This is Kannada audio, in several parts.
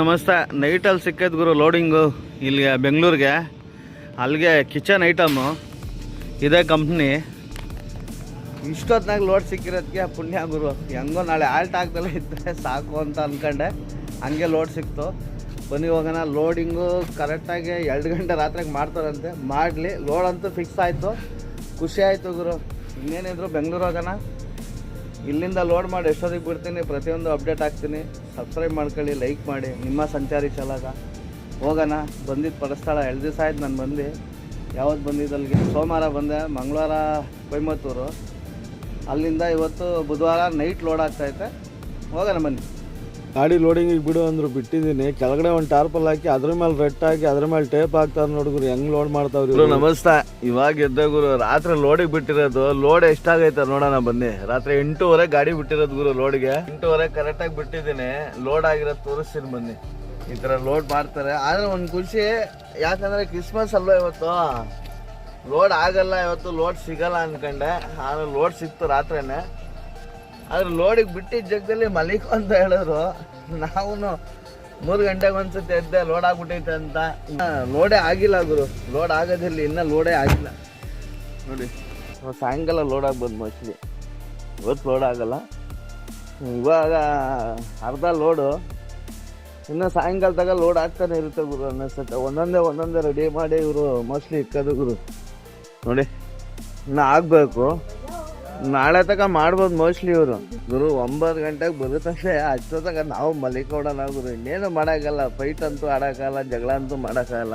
ನಮಸ್ತೆ. ನೈಟಲ್ಲಿ ಸಿಕ್ಕೈತೆ ಗುರು ಲೋಡಿಂಗು ಇಲ್ಲಿಗೆ ಬೆಂಗಳೂರಿಗೆ. ಅಲ್ಲಿಗೆ ಕಿಚನ್ ಐಟಮು ಇದೇ ಕಂಪ್ನಿ. ಇಷ್ಟೊತ್ತಿನಾಗ ಲೋಡ್ ಸಿಕ್ಕಿರೋದಕ್ಕೆ ಪುಣ್ಯ ಗುರು. ಹೆಂಗೋ ನಾಳೆ ಆಲ್ಟ್ ಆಗ್ದಲ್ಲೇ ಇದ್ದರೆ ಸಾಕು ಅಂತ ಅಂದ್ಕೊಂಡೆ. ಹಂಗೆ ಲೋಡ್ ಸಿಕ್ತು. ಬನ್ನಿ ಹೋಗೋಣ. ಲೋಡಿಂಗು ಕರೆಕ್ಟಾಗಿ 2 ಗಂಟೆ ರಾತ್ರಿಗೆ ಮಾಡ್ತಾರಂತೆ. ಮಾಡಲಿ. ಲೋಡ್ ಅಂತೂ ಫಿಕ್ಸ್ ಆಯಿತು. ಖುಷಿ ಆಯಿತು ಗುರು. ಇನ್ನೇನಿದ್ರು ಬೆಂಗಳೂರು ಹೋಗೋಣ. ಇಲ್ಲಿಂದ ಲೋಡ್ ಮಾಡಿ ಎಷ್ಟೊತ್ತಿಗೆ ಬಿಡ್ತೀನಿ, ಪ್ರತಿಯೊಂದು ಅಪ್ಡೇಟ್ ಆಗ್ತೀನಿ. ಸಬ್ಸ್ಕ್ರೈಬ್ ಮಾಡ್ಕೊಳ್ಳಿ, ಲೈಕ್ ಮಾಡಿ. ನಿಮ್ಮ ಸಂಚಾರಿ ಚಾಲಕ. ಹೋಗೋಣ. ಬಂದಿದ್ದು ಪರಸ್ಥಳ 2 ದಿವಸ ಆಯ್ತು ನಾನು ಬಂದು. ಯಾವತ್ತು ಬಂದಿದ್ದು ಅಲ್ಲಿಗೆ? ಸೋಮವಾರ ಬಂದೆ, ಮಂಗಳವಾರ ಕೊಯಮತ್ತೂರು. ಅಲ್ಲಿಂದ ಇವತ್ತು ಬುಧವಾರ ನೈಟ್ ಲೋಡ್ ಆಗ್ತೈತೆ. ಹೋಗೋಣ ಬನ್ನಿ. ಗಾಡಿ ಲೋಡಿಂಗಿಗೆ ಬಿಡು ಅಂದ್ರು ಬಿಟ್ಟಿದ್ದೀನಿ. ಕೆಳಗಡೆ ಒಂದು ಟಾರ್ಪಲ್ ಹಾಕಿ ಅದ್ರ ಮೇಲೆ ರೆಟ್ ಹಾಕಿ ಅದ್ರ ಮೇಲೆ ಟೇಪ್ ಹಾಕ್ತಾರೆ ನೋಡಿದ್ರು ಹೆಂಗ್ ಲೋಡ್ ಮಾಡ್ತಾವ್ರಿ. ನಮಸ್ತೆ. ಇವಾಗ ಎದ್ದೆ ಗುರು. ರಾತ್ರಿ ಲೋಡಿಗೆ ಬಿಟ್ಟಿರೋದು. ಲೋಡ್ ಎಷ್ಟಾಗೈತೆ ನೋಡೋಣ ಬನ್ನಿ. ರಾತ್ರಿ 8:30 ಗಾಡಿ ಬಿಟ್ಟಿರೋದು ಗುರು. ಲೋಡ್ಗೆ 8:30 ಕರೆಕ್ಟಾಗಿ ಬಿಟ್ಟಿದ್ದೀನಿ. ಲೋಡ್ ಆಗಿರೋದು ತೋರಿಸ್ತೀನಿ ಬನ್ನಿ. ಈ ಥರ ಲೋಡ್ ಮಾಡ್ತಾರೆ. ಆದರೆ ಒಂದು ಖುಷಿ, ಯಾಕಂದರೆ ಕ್ರಿಸ್ಮಸ್ ಅಲ್ವಾ ಇವತ್ತು. ಲೋಡ್ ಆಗಲ್ಲ ಇವತ್ತು, ಲೋಡ್ ಸಿಗಲ್ಲ ಅಂದ್ಕೊಂಡೆ. ಆದರೆ ಲೋಡ್ ಸಿಕ್ತು ರಾತ್ರಿನೇ. ಆದ್ರೆ ಲೋಡಿಗೆ ಬಿಟ್ಟಿದ್ದ ಜಾಗದಲ್ಲಿ ಮಲಿಕು ಅಂತ ಹೇಳಿದ್ರು. ನಾವು 3 ಗಂಟೆಗೆ ಒಂದ್ಸತಿ ಎದ್ದೆ ಲೋಡ್ ಆಗ್ಬಿಟ್ಟೈತೆ ಅಂತ. ಲೋಡೇ ಆಗಿಲ್ಲ ಗುರು. ಲೋಡ್ ಆಗೋದಿಲ್ಲ, ಇನ್ನೂ ಲೋಡೇ ಆಗಿಲ್ಲ ನೋಡಿ. ಸಾಯಂಕಾಲ ಲೋಡ್ ಆಗ್ಬೋದು ಮೋಸ್ಟ್ಲಿ. ಇವತ್ತು ಲೋಡ್ ಆಗಲ್ಲ. ಇವಾಗ ಅರ್ಧ ಲೋಡು. ಇನ್ನು ಸಾಯಂಕಾಲದಾಗ ಲೋಡ್ ಆಗ್ತಾನೆ ಇರುತ್ತೆ ಗುರು ಅನ್ನಿಸುತ್ತೆ. ಒಂದೊಂದೇ ರೆಡಿ ಮಾಡಿ ಇವರು ಮೋಸ್ಟ್ಲಿ ಇಕ್ಕೋದು ಗುರು. ನೋಡಿ ಇನ್ನು ಆಗಬೇಕು. ನಾಳೆ ತನಕ ಮಾಡ್ಬೋದು ಮೋಸ್ಟ್ಲಿ ಇವರು ಗುರು. 9 ಗಂಟೆಗೆ ಬರುತ್ತಷ್ಟೇ. ಅಷ್ಟೊತ್ತಾಗ ನಾವು ಮಲಿಕೊಡೋಣ ಗುರು. ಇನ್ನೇನು ಮಾಡೋಕ್ಕಲ್ಲ. ಫೈಟ್ ಅಂತೂ ಆಡೋಕ್ಕಲ್ಲ, ಜಗಳ ಅಂತೂ ಮಾಡೋಕ್ಕಾಗಲ್ಲ.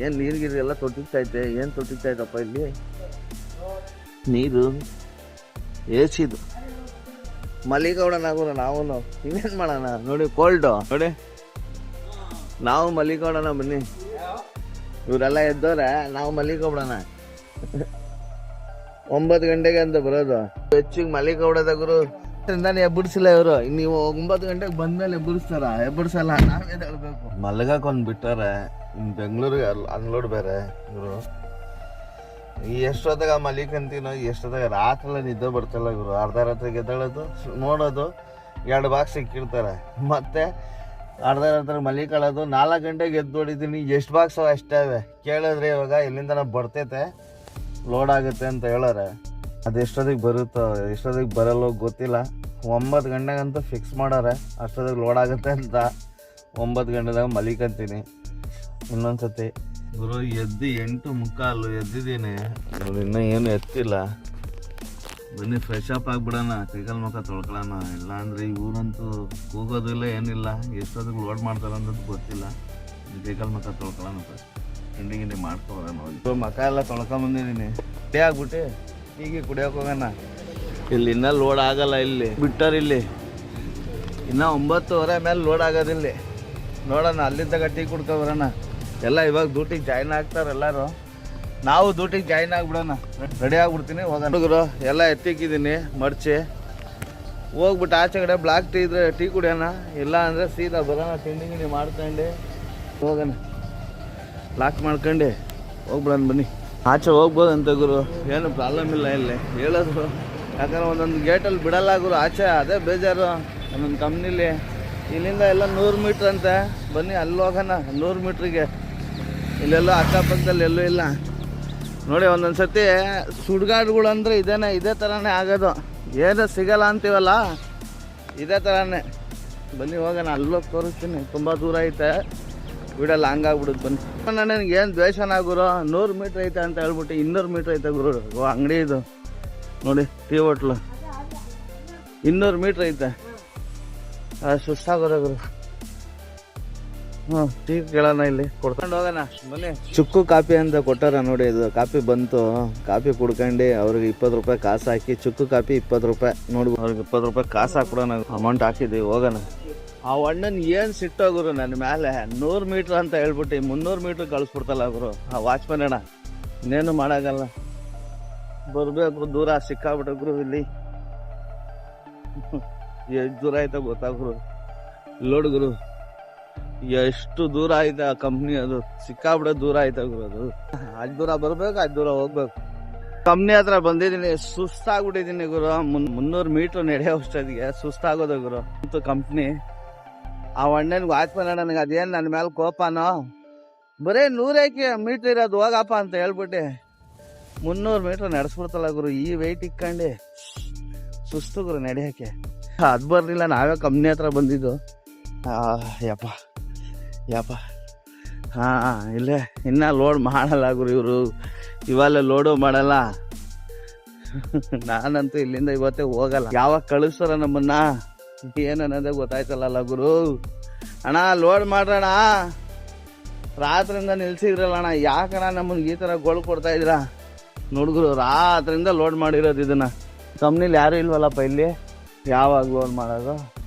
ಏನು ನೀರು ಎಲ್ಲ ತೊಟ್ಟಿಗ್ತೈತೆ. ಏನು ತೊಟ್ಟಿಗ್ತೈತಪ್ಪ ಇಲ್ಲಿ? ನೀರು ಏಸಿದು. ಮಲಿಕೊಡೋಣ ಗುರು ನಾವು. ಇನ್ನೇನು ಮಾಡೋಣ ನೋಡಿ. ಕೋಲ್ಡು ನೋಡಿ. ನಾವು ಮಲಿಕೊಡೋಣ ಬನ್ನಿ. ಇವರೆಲ್ಲ ಎದ್ದವ್ರೆ, ನಾವು ಮಲಿಕೊಬಿಡೋಣ. 9 ಗಂಟೆಗೆ ಅಂತ ಬರೋದು. ಹೆಚ್ಚಿಗೆ ಮಲಿಕೊಬಿಡೋದ ಗುರು. ನಾನು ಎಬ್ಬರಿಸಿಲ್ಲ ಇವರು. ನೀವು 9 ಗಂಟೆಗೆ ಬಂದ್ಮೇಲೆ ಎಬ್ಬರಿಸ್ತಾರ? ಎಬ್ಬರಿಸಲ್ಲ, ನಾವೇ ಹೇಳ್ಬೇಕು. ಮಲಗಕ್ಕೊಂದು ಬಿಟ್ಟಾರೆ. ಬೆಂಗಳೂರಿಗೆ ಅನ್ಲೋಡ್ ಬೇರೆ ಇವರು. ಎಷ್ಟೊತ್ತಾಗ ಮಲಿಕಂತೀನೋ, ಎಷ್ಟೊತ್ತಾಗ ರಾತ್ರಿ ನಿದ್ದೆ ಬರ್ತಲ್ಲ ಗುರು. ಅರ್ಧ ರಾತ್ರಿಗೆ ಎದ್ದೇಳೋದು, ನೋಡೋದು, 2 ಬಾಕ್ಸ್ ಸಿಕ್ಕಿರ್ತಾರೆ. ಮತ್ತೆ ಅರ್ಧ ರಾತ್ರಿ ಮಲಿಕೊಳ್ಳೋದು. 4 ಗಂಟೆಗೆ ಎದ್ದು ನೋಡಿದ್ದೀನಿ. ಎಷ್ಟು ಬಾಕ್ಸ್ ಅಷ್ಟೇ ಕೇಳಿದ್ರೆ ಇವಾಗ ಎಲ್ಲಿಂದ ಬರ್ತೈತೆ ಲೋಡ್ ಆಗುತ್ತೆ ಅಂತ ಹೇಳೋರೆ. ಅದು ಎಷ್ಟೊತ್ತಿಗೆ ಬರುತ್ತೋ ಎಷ್ಟೊತ್ತಿಗೆ ಬರಲ್ಲೋ ಗೊತ್ತಿಲ್ಲ. 9 ಗಂಟೆಗಂತೂ ಫಿಕ್ಸ್ ಮಾಡೋರೆ ಅಷ್ಟೊತ್ತಿಗೆ ಲೋಡ್ ಆಗುತ್ತೆ ಅಂತ. 9 ಗಂಟೆದಾಗ ಮಲಿಕಂತೀನಿ ಇನ್ನೊಂದ್ಸತಿ ಗುರು. ಎದ್ದು 8:45 ಎದ್ದಿದ್ದೀನಿ. ಇನ್ನೂ ಏನು ಎತ್ತಿಲ್ಲ. ಬನ್ನಿ ಫ್ರೆಶ್ ಅಪ್ ಆಗಿಬಿಡೋಣ. ಕೈಕಾಲು ಮುಖ ತೊಳ್ಕೊಳ್ಳೋಣ. ಇಲ್ಲ ಅಂದರೆ ಇವರಂತೂ ಕೂಗೋದಿಲ್ಲ, ಏನಿಲ್ಲ. ಎಷ್ಟೊತ್ತಿಗೆ ಲೋಡ್ ಮಾಡ್ತಾರೆ ಅನ್ನೋದು ಗೊತ್ತಿಲ್ಲ. ಕೈಕಾಲು ಮುಖ ತೊಳ್ಕೊಳ್ಳೋಣ. ತಿಂಡಿ ಮಾಡ್ಕೊಬೋಣ. ಮಖ ಎಲ್ಲ ತೊಳ್ಕೊಂಬಂದಿದ್ದೀನಿ. ಟೀ ಆಗ್ಬಿಟ್ಟು ಟೀಗೆ ಕುಡಿಯೋಕೆ ಹೋಗೋಣ. ಇಲ್ಲಿ ಇನ್ನೂ ಲೋಡ್ ಆಗಲ್ಲ. ಇಲ್ಲಿ ಬಿಟ್ಟಾರ. ಇಲ್ಲಿ ಇನ್ನೂ 9:30 ಮೇಲೆ ಲೋಡ್ ಆಗೋದಿಲ್ಲ. ನೋಡೋಣ. ಅಲ್ಲಿದ್ದಾಗ ಟೀ ಕುಡ್ಕೊಬರೋಣ. ಎಲ್ಲ ಇವಾಗ ಡ್ಯೂಟಿಗೆ ಜಾಯ್ನ್ ಆಗ್ತಾರೆ ಎಲ್ಲರೂ. ನಾವು ಡ್ಯೂಟಿಗೆ ಜಾಯ್ನ್ ಆಗಿಬಿಡೋಣ. ರೆಡಿ ಆಗ್ಬಿಡ್ತೀನಿ, ಹೋಗೋಣ. ಹುಡುಗರು ಎಲ್ಲ ಎತ್ತಿಕ್ಕಿದ್ದೀನಿ ಮಡ್ಚಿ. ಹೋಗ್ಬಿಟ್ಟು ಆಚೆ ಕಡೆ ಬ್ಲಾಕ್ ಟೀ ಇದ್ರೆ ಟೀ ಕುಡಿಯೋಣ. ಇಲ್ಲ ಅಂದರೆ ಸೀದಾ ಬರೋಣ. ತಿಂಡಿ ಮಾಡ್ಕೊಂಡು ಹೋಗೋಣ. ಲಾಕ್ ಮಾಡ್ಕೊಂಡು ಹೋಗ್ಬಿಡೋಣ ಬನ್ನಿ. ಆಚೆ ಹೋಗ್ಬೋದಂತ ಗುರು. ಏನು ಪ್ರಾಬ್ಲಮ್ ಇಲ್ಲ ಇಲ್ಲಿ ಹೇಳಿದ್ರು. ಯಾಕಂದ್ರೆ ಒಂದೊಂದು ಗೇಟಲ್ಲಿ ಬಿಡಲ್ಲ ಗುರು ಆಚೆ. ಅದೇ ಬೇಜಾರು ಒಂದೊಂದು ಕಂಪ್ನಿಲಿ. ಇಲ್ಲಿಂದ ಎಲ್ಲ 100 ಮೀಟ್ರ್ ಅಂತೆ. ಬನ್ನಿ ಅಲ್ಲಿ ಹೋಗೋಣ. 100 ಮೀಟ್ರಿಗೆ ಇಲ್ಲೆಲ್ಲೋ ಅಕ್ಕಪಕ್ಕದಲ್ಲಿ ಎಲ್ಲೂ ಇಲ್ಲ ನೋಡಿ. ಒಂದೊಂದು ಸರ್ತಿ ಸುಡ್ಗಾಡುಗಳು ಅಂದರೆ ಇದೇ ಥರನೇ ಆಗೋದು. ಏನೂ ಸಿಗಲ್ಲ ಅಂತೀವಲ್ಲ, ಇದೇ ಥರನೇ. ಬನ್ನಿ ಹೋಗೋಣ. ಅಲ್ಲೋಗಿ ತೋರಿಸ್ತೀನಿ. ತುಂಬ ದೂರ ಐತೆ. ವಿಡಿಯೋ ಲಾಂಗ್ ಆಗ್ಬಿಡುತ್ತೆ. ಬನ್ನಿ. ನನಗೆ ಏನು ದ್ವೇಷನ ಗುರು. 100 ಮೀಟ್ರ್ ಐತೆ ಅಂತ ಹೇಳ್ಬಿಟ್ಟು 200 ಮೀಟ್ರ್ ಐತೆ ಗುರು. ಅಂಗಡಿ ಇದು ನೋಡಿ, ಟೀ ಹೋಟ್ಲು. 200 ಮೀಟ್ರ್ ಐತೆ. ಸುಸ್ತಾಗೋರ ಗುರು. ಟೀ ಕೇಳೋಣ. ಇಲ್ಲಿ ಕೊಡ್ಕೊಂಡು ಹೋಗೋಣ ಬನ್ನಿ. ಚುಕ್ಕು ಕಾಫಿ ಅಂತ ಕೊಟ್ಟಾರ ನೋಡಿ. ಇದು ಕಾಫಿ ಬಂತು. ಕಾಫಿ ಕುಡ್ಕೊಂಡು ಅವ್ರಿಗೆ 20 ರೂಪಾಯಿ ಕಾಸು ಹಾಕಿ. ಚುಕ್ಕು ಕಾಫಿ 20 ರೂಪಾಯಿ ನೋಡಿ. ಅವ್ರಿಗೆ 20 ರೂಪಾಯಿ ಕಾಸು ಹಾಕ್ಬಿಡೋಣ. ಅಮೌಂಟ್ ಹಾಕಿದ್ದೀವಿ. ಹೋಗೋಣ. ಆ ಅಣ್ಣನ ಏನು ಸಿಟ್ಟೋಗುರು ನನ್ನ ಮೇಲೆ. 100 ಮೀಟ್ರ್ ಅಂತ ಹೇಳ್ಬಿಟ್ಟು 300 ಮೀಟ್ರ್ ಕಳಿಸ್ಬಿಡ್ತಲ್ಲ ಗುರು ಆ ವಾಚ್ಮನ್ ಅಣ್ಣ. ಇನ್ನೇನು ಮಾಡೋಕ್ಕಲ್ಲ. ಬರಬೇಕು. ದೂರ ಸಿಕ್ಕಾಬಿಟ್ಟ ಗುರು. ಇಲ್ಲಿ ಎಷ್ಟು ದೂರ ಆಯ್ತಾ ಗೊತ್ತಾಗ್ರು. ಲೋಡ್ ಗುರು ಎಷ್ಟು ದೂರ ಆಯ್ತಾ ಆ ಕಂಪ್ನಿ. ಅದು ಸಿಕ್ಕಾಬಿಡ ದೂರ ಆಯ್ತಾ ಗುರು. ಅದು ಅಷ್ಟು ದೂರ ಬರ್ಬೇಕು, ಅಷ್ಟು ದೂರ ಹೋಗ್ಬೇಕು. ಕಂಪ್ನಿ ಹತ್ರ ಬಂದಿದ್ದೀನಿ. ಸುಸ್ತಾಗ್ಬಿಟ್ಟಿದ್ದೀನಿ ಗುರು. 300 ಮೀಟ್ರ್ ನಡೆಯೋ ಅಷ್ಟೊತ್ತಿಗೆ ಸುಸ್ತಾಗೋದು ಗುರು. ಕಂಪ್ನಿ ಆ ಅಣ್ಣನಿಗೆ ವಾಚ್ಮನ್ ನನಗೆ ಅದೇನು ನನ್ನ ಮೇಲೆ ಕೋಪನೋ, ಬರೀ 100 ಮೀಟ್ರ್ ಇರೋದು ಹೋಗಪ್ಪ ಅಂತ ಹೇಳ್ಬಿಟ್ಟು 300 ಮೀಟ್ರ್ ನಡೆಸ್ಬಿಡ್ತಲ್ಲ ಗುರು. ಈ ವೆಯ್ಟ್ ಇಕ್ಕೊಂಡು ಸುಸ್ತು ಗುರು ನಡೆಯೋಕ್ಕೆ. ಅದು ಬರಲಿಲ್ಲ, ನಾವೇ ಕಂಪ್ನಿ ಹತ್ರ ಬಂದಿದ್ದು. ಯಪ್ಪ ಯಪ್ಪ. ಹಾಂ, ಇಲ್ಲೇ ಇನ್ನೂ ಲೋಡ್ ಮಾಡಲ್ಲ ಗುರು ಇವರು, ಇವೆಲ್ಲ ಲೋಡು ಮಾಡಲ್ಲ. ನಾನಂತೂ ಇಲ್ಲಿಂದ ಇವತ್ತೇ ಹೋಗಲ್ಲ. ಯಾವಾಗ ಕಳಿಸ್ತಾರ ನಮ್ಮನ್ನ ಏನನ್ನೋದೇ ಗೊತ್ತಾಯ್ತಲ್ಲ ಗುರು. ಅಣ್ಣ ಲೋಡ್ ಮಾಡ್ರಣ, ರಾತ್ರಿಯಿಂದ ನಿಲ್ಸಿದ್ರಲ್ಲ ಅಣ್ಣ, ಯಾಕಣ್ಣ ನಮ್ಮನ್ನ ಈ ಥರ ಗೋಳು ಕೊಡ್ತಾ ಇದ್ರ? ನೋಡ್ಗುರು ರಾತ್ರಿಯಿಂದ ಲೋಡ್ ಮಾಡಿರೋದು ಇದನ್ನ. ಕಂಪ್ನಿಲಿ ಯಾರು ಇಲ್ವಲ್ಲಪ್ಪ ಇಲ್ಲಿ, ಯಾವಾಗ ಲೋಡ್ ಮಾಡೋದು?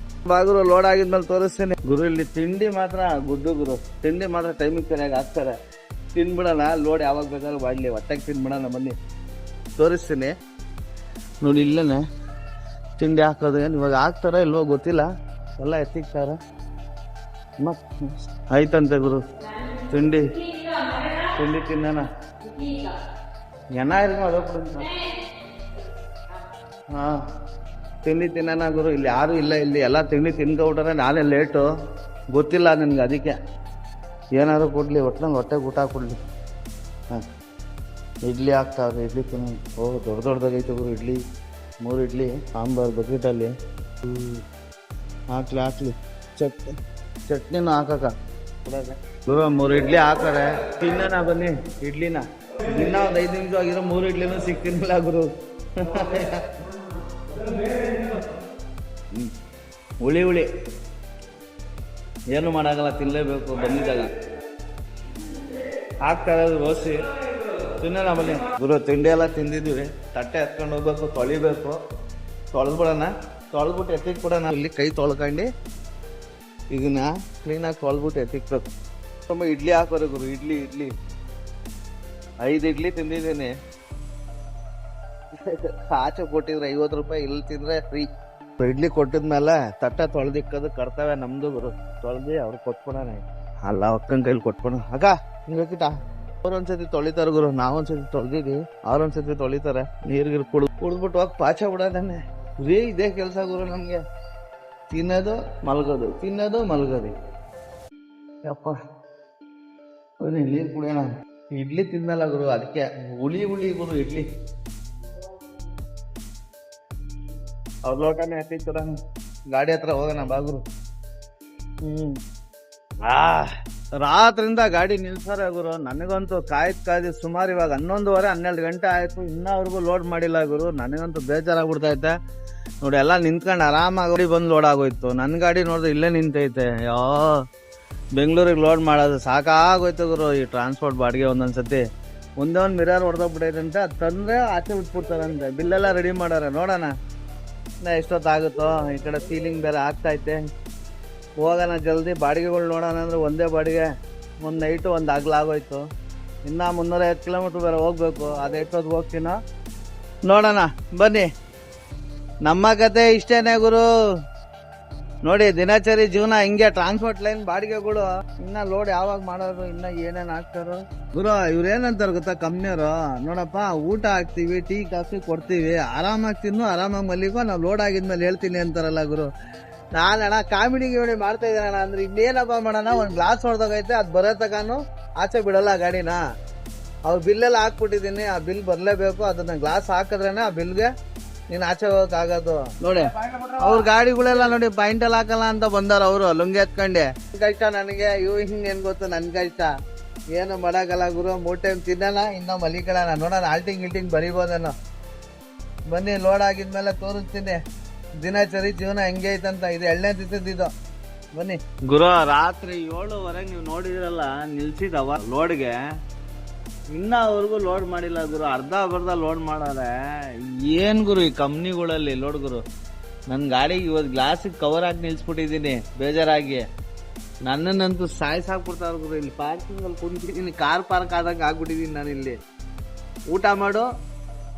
ಬಾಗುರು ಲೋಡ್ ಆಗಿದ್ಮೇಲೆ ತೋರಿಸ್ತೀನಿ ಗುರು. ಇಲ್ಲಿ ತಿಂಡಿ ಮಾತ್ರ ಗುಡ್ಡು ಗುರು, ತಿಂಡಿ ಮಾತ್ರ ಟೈಮಿಗೆ ಸರಿಯಾಗಿ ಹಾಕ್ತಾರೆ. ತಿನ್ಬಿಡೋಣ, ಲೋಡ್ ಯಾವಾಗ ಬೇಕಾದ್ರೂ ಮಾಡಲಿ, ಹೊಟ್ಟೆಗೆ ತಿನ್ಬಿಡೋಣ ಬನ್ನಿ, ತೋರಿಸ್ತೀನಿ ನೋಡಿ. ಇಲ್ಲೇ ತಿಂಡಿ ಹಾಕೋದು, ಏನು ಇವಾಗ ಹಾಕ್ತಾರ ಇಲ್ವೋ ಗೊತ್ತಿಲ್ಲ, ಎಲ್ಲ ಎತ್ತಿಕ್ತಾರ. ಮತ್ತೆ ಆಯ್ತಂತೆ ಗುರು ತಿಂಡಿ ತಿನ್ನೋಣ. ಎನ್ನ ಇರ್ಬೋದು ಹಾಂ, ತಿಂಡಿ ತಿನ್ನೋಣ ಗುರು. ಇಲ್ಲಿ ಯಾರು ಇಲ್ಲ, ಇಲ್ಲಿ ಎಲ್ಲ ತಿಂಡಿ ತಿನ್ಕೊಬಿಟ್ರೆ ನಾನೇ ಲೇಟು, ಗೊತ್ತಿಲ್ಲ ನನಗೆ. ಅದಕ್ಕೆ ಏನಾದ್ರು ಕೊಡಲಿ, ಒಟ್ಟಿನಂಗೆ ಹೊಟ್ಟೆಗೆ ಊಟ ಕೊಡಲಿ. ಹಾಂ, ಇಡ್ಲಿ ಹಾಕ್ತಾವ್ರಿ, ಇಡ್ಲಿ ತಿನ್ನೋಣ. ಓ ದೊಡ್ಡದಾಗೈತೆ ಗುರು ಇಡ್ಲಿ, 3 ಇಡ್ಲಿ ಸಾಂಬಾರು ಬಕೆಟಲ್ಲಿ. ಹಾಕ್ಲಿ ಚಟ್ನಿನೂ ಹಾಕಕ್ಕ ಗುರು. 3 ಇಡ್ಲಿ ಹಾಕಾರೆ ತಿನ್ನೋಣ ಬನ್ನಿ ಇಡ್ಲಿನ. ದಿನ ಒಂದು 5 ನಿಮಿಷ ಆಗಿರೋ 3 ಇಡ್ಲಿನೂ ಸಿಗ್ತಿರ್ಲಿಲ್ಲ ಗುರು. ಹುಳಿ ಏನು ಮಾಡಾಗಲ್ಲ, ತಿನ್ನಲೇಬೇಕು. ಬಂದಿದ್ದಾಗ ಹಾಕ್ತಾ ಇರೋದು ರೋಸಿ, ತಿನ್ನೋಣ ಬನ್ನಿ ಗುರು. ತಿಂಡಿ ಎಲ್ಲ ತಿಂದಿದ್ವಿ, ತಟ್ಟೆ ಎತ್ಕೊಂಡು ಹೋಗ್ಬೇಕು, ತೊಳಿಬೇಕು. ತೊಳೆದ್ಬಿಡೋಣ, ತೊಳೆದ್ಬಿಟ್ಟು ಎತ್ತಿಕ್ ಬಿಡೋಣ. ಇಲ್ಲಿ ಕೈ ತೊಳ್ಕೊಂಡು ಇದನ್ನ ಕ್ಲೀನಾಗಿ ತೊಳೆದ್ಬಿಟ್ಟು ಎತ್ತಿಕ್ಬೇಕು. ತುಂಬ ಇಡ್ಲಿ ಹಾಕೋರು ಗುರು. ಇಡ್ಲಿ 5 ಇಡ್ಲಿ ತಿಂದಿದ್ದೀನಿ. ಆಚೆ ಕೊಟ್ಟಿದ್ರೆ 50 ರೂಪಾಯಿ, ಇಲ್ಲಿ ತಿಂದ್ರೆ ಫ್ರೀ. ಇಡ್ಲಿ ಕೊಟ್ಟಿದ್ಮೇಲೆ ತಟ್ಟೆ ತೊಳೆದಿಕ್ಕೋದು ಕರ್ತವ್ಯ ನಮ್ದು ಗುರು. ತೊಳೆದು ಅವ್ರಿಗೆ ಕೊಟ್ಬಿಡೋಣ. ಅಲ್ಲ ಅಕ್ಕನ ಕೈಲಿ ಕೊಟ್ಬಿಡೋಣ. ಅಕ್ಕ ಹಿಂಗಿಟ್ಟ ಅವ್ರೊಂದ್ಸತಿ ತೊಳಿತಾರೆ ಗುರು, ನಾವೊಂದ್ಸತಿ ತೊಳೆದಿದ್ವಿ, ಅವ್ರೊಂದ್ಸತಿ ತೊಳಿತಾರೆ. ನೀರ್ಗಿರು ಕುಡಿದ್ಬಿಟ್ಟು ಹೋಗಿ ಪಾಚೆ ಬಿಡೋದನ್ನೇ ರೀ. ಇದೇ ಕೆಲಸ ಗುರು ನಮ್ಗೆ, ತಿನ್ನೋದು ಮಲ್ಗೋದು. ಯಪ್ಪ ನೀರು ಕುಡಿಯೋಣ. ಇಡ್ಲಿ ತಿನ್ನಲ್ಲ ಗುರು, ಅದಕ್ಕೆ ಹುಳಿ ಗುರು ಇಡ್ಲಿ. ಅವ್ರ ಲೋಟನೇ ಎತ್ತಿರ ಗಾಡಿ ಹತ್ರ ಹೋಗೋಣ ಬಾಗುರು. ರಾತ್ರಿಯಿಂದ ಗಾಡಿ ನಿಲ್ಸಾರ ಗುರು. ನನಗಂತೂ ಕಾಯ್ದು ಸುಮಾರು ಇವಾಗ 11:30 12 ಗಂಟೆ ಆಯ್ತು, ಇನ್ನವರೆಗೂ ಲೋಡ್ ಮಾಡಿಲ್ಲ ಗುರು. ನನಗಂತೂ ಬೇಜಾರಾಗ್ಬಿಡ್ತೈತೆ ನೋಡಿ. ಎಲ್ಲ ನಿಂತ್ಕೊಂಡು ಆರಾಮಾಗಿ ಬಂದು ಲೋಡ್ ಆಗೋಯ್ತು. ನನ್ನ ಗಾಡಿ ನೋಡಿದ್ರೆ ಇಲ್ಲೇ ನಿಂತೈತೆ. ಬೆಂಗಳೂರಿಗೆ ಲೋಡ್ ಮಾಡೋದು ಸಾಕಾಗೋಯ್ತು ಗುರು. ಈ ಟ್ರಾನ್ಸ್ಪೋರ್ಟ್ ಬಾಡಿಗೆ ಒಂದೊಂದ್ಸತಿ ಒಂದೇ ಒಂದು ಮಿರರ್ ಹೊಡೆದೋಗ್ಬಿಟ್ಟೈತೆ ಅಂತ ತಂದ್ರೆ ಆಚೆ ಬಿಟ್ಬಿಡ್ತಾರಂತೆ. ಬಿಲ್ಲೆಲ್ಲ ರೆಡಿ ಮಾಡಾರೆ, ನೋಡೋಣ ಎಷ್ಟೊತ್ತಾಗುತ್ತೋ. ಈ ಕಡೆ ಸೀಲಿಂಗ್ ಬೇರೆ ಆಗ್ತೈತೆ. ಹೋಗೋಣ ಜಲ್ದಿ. ಬಾಡಿಗೆಗಳು ನೋಡೋಣ ಅಂದ್ರೆ ಒಂದೇ ಬಾಡಿಗೆ ಒಂದು ನೈಟು ಒಂದು ಹಗ್ಲಾಗೋಯ್ತು. ಇನ್ನೂ 350 ಕಿಲೋಮೀಟ್ರ್ ಬೇರೆ ಹೋಗ್ಬೇಕು. ಅದು ಎಷ್ಟೊತ್ತು ಹೋಗ್ತೀನೋ ನೋಡೋಣ ಬನ್ನಿ. ನಮ್ಮ ಕತೆ ಇಷ್ಟೇನೆ ಗುರು. ನೋಡಿ ದಿನಚರಿ ಜೀವನ ಹಿಂಗೆ. ಟ್ರಾನ್ಸ್ಪೋರ್ಟ್ ಲೈನ್ ಬಾಡಿಗೆಗಳು ಇನ್ನ ಲೋಡ್ ಯಾವಾಗ ಮಾಡೋರು, ಇನ್ನ ಏನೇನ್ ಹಾಕ್ತಾರೋ ಗುರು. ಇವ್ರೇನಂತಾರ ಗೊತ್ತಾ ಕಂಪ್ನಿಯವರು, ನೋಡಪ್ಪ ಊಟ ಹಾಕ್ತಿವಿ, ಟೀ ಕಾಫಿ ಕೊಡ್ತೀವಿ, ಆರಾಮಾಗಿ ತಿನ್ನು, ಆರಾಮಾಗಿ ಮಲ್ಲಿಗೋ, ನಾವು ಲೋಡ್ ಆಗಿದ್ಮೇಲೆ ಹೇಳ್ತೀನಿ ಅಂತಾರಲ್ಲ ಗುರು. ನಾನಣ್ಣ ಕಾಮಿಡಿಗೆ ಹೇಳಿ ಮಾಡ್ತಾ ಇದ್ದಾನ ಅಂದ್ರೆ ಇನ್ನೇನಪ್ಪ ಮಾಡೋಣ. ಒಂದ್ ಗ್ಲಾಸ್ ಹೊಡೆದಾಗೈತೆ, ಅದ್ ಬರೋ ತಗಾನು ಆಚೆ ಬಿಡಲ್ಲ ಗಾಡಿನ. ಅವ್ರ ಬಿಲ್ಲೆಲ್ಲ ಹಾಕ್ಬಿಟ್ಟಿದೀನಿ, ಆ ಬಿಲ್ ಬರ್ಲೇಬೇಕು. ಅದನ್ನ ಗ್ಲಾಸ್ ಹಾಕಿದ್ರೇನೆ ಆ ಬಿಲ್ಗೆ ನೀನ್ ಆಚೆ ಹೋಗಕ್ ಆಗೋದು. ನೋಡಿ ಅವ್ರ ಗಾಡಿಗಳೆಲ್ಲ ನೋಡಿ ಪಾಯಿಂಟ್ ಅಲ್ಲಿ ಹಾಕಲ್ಲ ಅಂತ ಬಂದಾರ ಅವರು ಲುಂಗಿ ಎತ್ಕೊಂಡೆ. ಕಷ್ಟ ನನಗೆ, ಹಿಂಗೇನ್ ಗೊತ್ತು ನನ್ ಕಷ್ಟ. ಏನು ಮಾಡಾಕಲ್ಲ ಗುರು. 3 ಟೈಮ್ ತಿನ್ನೋಣ, ಇನ್ನೂ ಮಲಿಕೊಳ್ಳೋಣ. ನೋಡೋಣ ಆಲ್ಟಿಂಗ್ ಬರೀಬೋದೇನೋ. ಬನ್ನಿ ಲೋಡ್ ಆಗಿದ್ಮೇಲೆ ತೋರಿಸ್ತೀನಿ ದಿನಚರಿ ಜೀವನ ಹೆಂಗೆ ಐತಂತ. ಇದು 2ನೇ ದಿವಸದ್ದು. ಬನ್ನಿ ಗುರು. ರಾತ್ರಿ 7:30 ನೀವು ನೋಡಿದ್ರಲ್ಲ ನಿಲ್ಸಿದವ ಲೋಡ್ಗೆ, ಇನ್ನ ಅವ್ರಿಗೂ ಲೋಡ್ ಮಾಡಿಲ್ಲ ಗುರು. ಅರ್ಧ ಲೋಡ್ ಮಾಡಾರೆ. ಏನ್ ಗುರು ಈ ಕಂಪ್ನಿಗಳಲ್ಲಿ ಲೋಡ್ ಗುರು. ನನ್ ಗಾಡಿಗೆ ಇವತ್ತು ಗ್ಲಾಸಿಗೆ ಕವರ್ ಹಾಕಿ ನಿಲ್ಸ್ಬಿಟ್ಟಿದೀನಿ ಬೇಜಾರಾಗಿ. ನನ್ನನ್ನಂತೂ ಸಾಯ್ಸಾಕ್ಬಿಡ್ತಾರ ಗುರು. ಇಲ್ಲಿ ಪಾರ್ಕಿಂಗ್ ಅಲ್ಲಿ ಕುಂತಿದ್ದೀನಿ, ಕಾರ್ ಪಾರ್ಕ್ ಆದಂಗ ಆಗ್ಬಿಟ್ಟಿದೀನಿ ನಾನು. ಇಲ್ಲಿ ಊಟ ಮಾಡು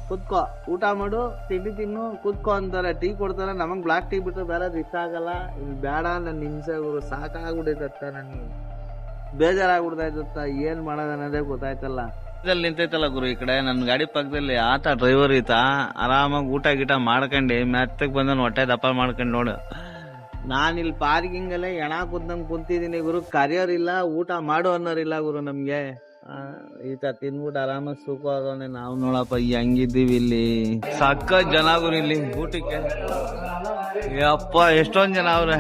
ಕುತ್ಕೋ, ಊಟ ಮಾಡು, ತಿಂಡಿ ತಿನ್ನು, ಕುತ್ಕೋ ಅಂತಾರೆ. ಟೀ ಕೊಡ್ತಾರೆ, ನಮಗ್ ಬ್ಲಾಕ್ ಟೀ ಬಿಟ್ರೆ ಬೇರೆ ಇಷ್ಟ ಆಗಲ್ಲ. ಇಲ್ಲಿ ಬೇಡ ನನ್ನ ಹಿಂಸೆ ಗುರು. ಸಾಕಾಗ್ಬಿಟ್ಟೈತ ನನಗೆ, ಬೇಜಾರಾಗ್ಬಿಡ್ತಾಯ್ತ. ಏನ್ ಮಾಡೋದು ಅನ್ನೋದೇ ಗೊತ್ತಾಯ್ತಲ್ಲ. ಇದ್ರಲ್ಲಿ ನಿಂತೈತಲ್ಲ ಗುರು ಈ ಕಡೆ ನನ್ನ ಗಾಡಿ ಪಕ್ಕದಲ್ಲಿ ಆತ ಡ್ರೈವರ್ ಈತ. ಆರಾಮಾಗಿ ಊಟ ಗೀಟ ಮಾಡ್ಕೊಂಡು ಮೆತ್ತಗ್ ಬಂದನ್ ಹೊಟ್ಟೆ ದಪ್ಪ ಮಾಡ್ಕೊಂಡು ನೋಡು. ನಾನಿಲ್ಲಿ ಪಾರ್ಕಿಂಗ್ ಅಲ್ಲೇ ಎಣ ಕುಂತಂಗ್ ಕುಂತಿದೀನಿ ಗುರು. ಕರಿಯೋರಿಲ್ಲ, ಊಟ ಮಾಡು ಅನ್ನೋರಿಲ್ಲ ಗುರು ನಮ್ಗೆ. ಈತ ತಿನ್ಬಿಟ್ಟು ಆರಾಮಾಗಿ ಸುಖವಾಗವನೆ. ನಾವು ನೋಡಪ್ಪ ಹೆಂಗಿದ್ದೀವಿ ಇಲ್ಲಿ. ಸಕ್ಕ ಜನ ಗುರು ಇಲ್ಲಿ ಊಟಕ್ಕೆ. ಅಪ್ಪ ಎಷ್ಟೊಂದ್ ಜನ ಅವ್ರೆ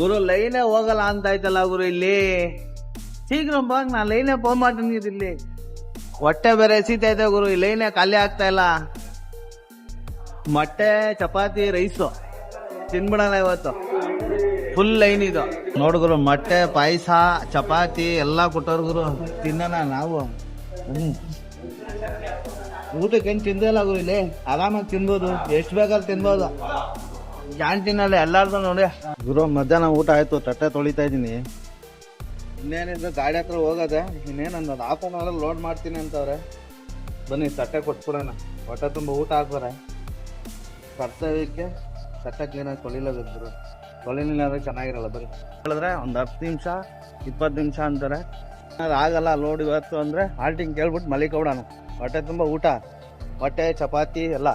ಗುರು. ಲೈನೇ ಹೋಗಲ್ಲ ಅಂತ ಆಯ್ತಲ್ಲ ಗುರು ಇಲ್ಲಿ. ಶೀಘ್ರ ಬಾಗ್, ನಾ ಲೈನೇ ಫೋನ್ ಮಾಡ್ತೀನಿ ಇಲ್ಲಿ. ಹೊಟ್ಟೆ ಬೇರೆ ಎಸಿತೈತೆ ಗುರು, ಈ ಲೈನೇ ಖಾಲಿ ಆಗ್ತಾ ಇಲ್ಲ. ಮೊಟ್ಟೆ ಚಪಾತಿ ರೈಸು ತಿನ್ಬಿಡೋಣ ಇವತ್ತು. ಫುಲ್ ಲೈನ್ ಇದು ನೋಡುಗುರು. ಮೊಟ್ಟೆ ಪಾಯಸ ಚಪಾತಿ ಎಲ್ಲ ಕೊಟ್ಟವ್ರು ಗುರು. ತಿನ್ನೋಣ ನಾವು. ಊಟಕ್ಕೆ ಏನ್ ತಿಂದಿಲ್ಲ ಗುರು. ಇಲ್ಲಿ ಆರಾಮಾಗಿ ತಿನ್ಬೋದು, ಎಷ್ಟು ಬೇಕಾದ್ರೂ ತಿನ್ಬೋದು. ಕ್ಯಾಂಟೀನಲ್ಲಿ ಎಲ್ಲಾರ್ದು ನೋಡಿ ಗುರು. ಮಧ್ಯಾಹ್ನ ಊಟ ಆಯ್ತು, ತಟ್ಟೆ ತೊಳಿತಾ ಇದೀನಿ. ಇನ್ನೇನಿದ್ರು ಗಾಡಿ ಹತ್ರ ಹೋಗೋದೆ. ಇನ್ನೇನಂದ ಹಾಫ್ ಅನ್ ಅವರಲ್ಲಿ ಲೋಡ್ ಮಾಡ್ತೀನಿ ಅಂತವ್ರೆ. ಬನ್ನಿ ತಟ್ಟೆ ಕೊಟ್ಬಿಡೋಣ. ಹೊಟ್ಟೆ ತುಂಬ ಊಟ ಹಾಕ್ತಾರೆ. ಕರ್ತವ್ಯಕ್ಕೆ ತಟ್ಟೆ ಕ್ಲೀನಾಗಿ ತೊಳಿಲೇಬೇಕು ಗುರು. ತೊಳಿಲಿಲ್ಲ ಅಂದ್ರೆ ಚೆನ್ನಾಗಿರಲ್ಲ. ಬರೀ ಹೇಳಿದ್ರೆ ಒಂದು 10 ನಿಮಿಷ 20 ನಿಮಿಷ ಅಂತಾರೆ. ಅದು ಆಗಲ್ಲ ಲೋಡ್ ಇವತ್ತು ಅಂದರೆ ಹಾಲ್ಟಿಂಗ್ ಕೇಳ್ಬಿಟ್ಟು ಮಲಿಕೊಬಿಡೋಣ. ಹೊಟ್ಟೆ ತುಂಬ ಊಟ, ಹೊಟ್ಟೆ ಚಪಾತಿ ಎಲ್ಲ.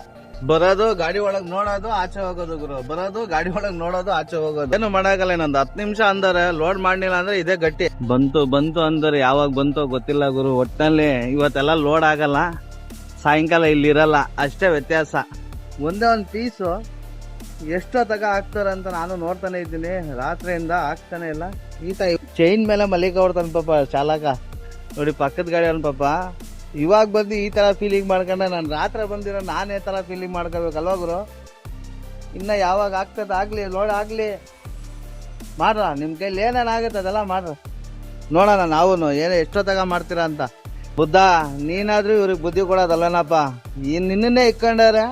ಬರೋದು ಗಾಡಿ ಒಳಗೆ ನೋಡೋದು, ಆಚೆ ಹೋಗೋದು ಗುರು. ಬರೋದು ಗಾಡಿ ಒಳಗೆ ನೋಡೋದು, ಆಚೆ ಹೋಗೋದು. ಏನು ಮಾಡಾಗಲ್ಲ. ಇನ್ನೊಂದು 10 ನಿಮಿಷ ಅಂದರೆ ಲೋಡ್ ಮಾಡಲಿಲ್ಲ ಅಂದ್ರೆ ಇದೇ ಗಟ್ಟಿ. ಬಂತು ಅಂದರೆ ಯಾವಾಗ ಬಂತೋ ಗೊತ್ತಿಲ್ಲ ಗುರು. ಒಟ್ಟಿನಲ್ಲಿ ಇವತ್ತೆಲ್ಲ ಲೋಡ್ ಆಗಲ್ಲ. ಸಾಯಂಕಾಲ ಇಲ್ಲಿರಲ್ಲ, ಅಷ್ಟೇ ವ್ಯತ್ಯಾಸ. ಒಂದೇ ಒಂದು ಪೀಸು ಎಷ್ಟೊತ್ತಾಗ ಹಾಕ್ತಾರಂತ ನಾನು ನೋಡ್ತಾನೆ ಇದ್ದೀನಿ. ರಾತ್ರಿಯಿಂದ ಹಾಕ್ತಾನೆ ಇಲ್ಲ. ಈತ ಚೈನ್ ಮೇಲೆ ಮಲಿಕ ಹೊಡ್ತಾನೆ ಪಾಪ ಚಾಲಕ. ನೋಡಿ ಪಕ್ಕದ ಗಾಡಿ ಅವನು ಪಾಪ. ಇವಾಗ ಬಂದು ಈ ತರ ಫೀಲಿಂಗ್ ಮಾಡ್ಕೊಂಡೆ. ನಾನು ರಾತ್ರಿ ಬಂದಿರೋ ನಾನೇ ತರ ಫೀಲಿಂಗ್ ಮಾಡ್ಕೋಬೇಕಲ್ವ ಗುರು. ಇನ್ನ ಯಾವಾಗ ಆಗ್ತದ ಆಗ್ಲಿ, ಲೋಡ್ ಆಗ್ಲಿ. ಮಾಡ್ರ ನಿಮ್ ಕೈಲಿ ಏನೇನಾಗುತ್ತೆ ಅದೆಲ್ಲ ಮಾಡ್ರ. ನೋಡೋಣ ನಾವು ಏನೋ ಎಷ್ಟೊತ್ತಾಗ ಮಾಡ್ತೀರಾ ಅಂತ. ಬುದ್ಧ ನೀನಾದ್ರೂ ಇವ್ರಿಗೆ ಬುದ್ಧಿ ಕೊಡೋದಲ್ಲನಪ್ಪ. ನಿನ್ನೇ ಇಕ್ಕೊಂಡಾರೆ.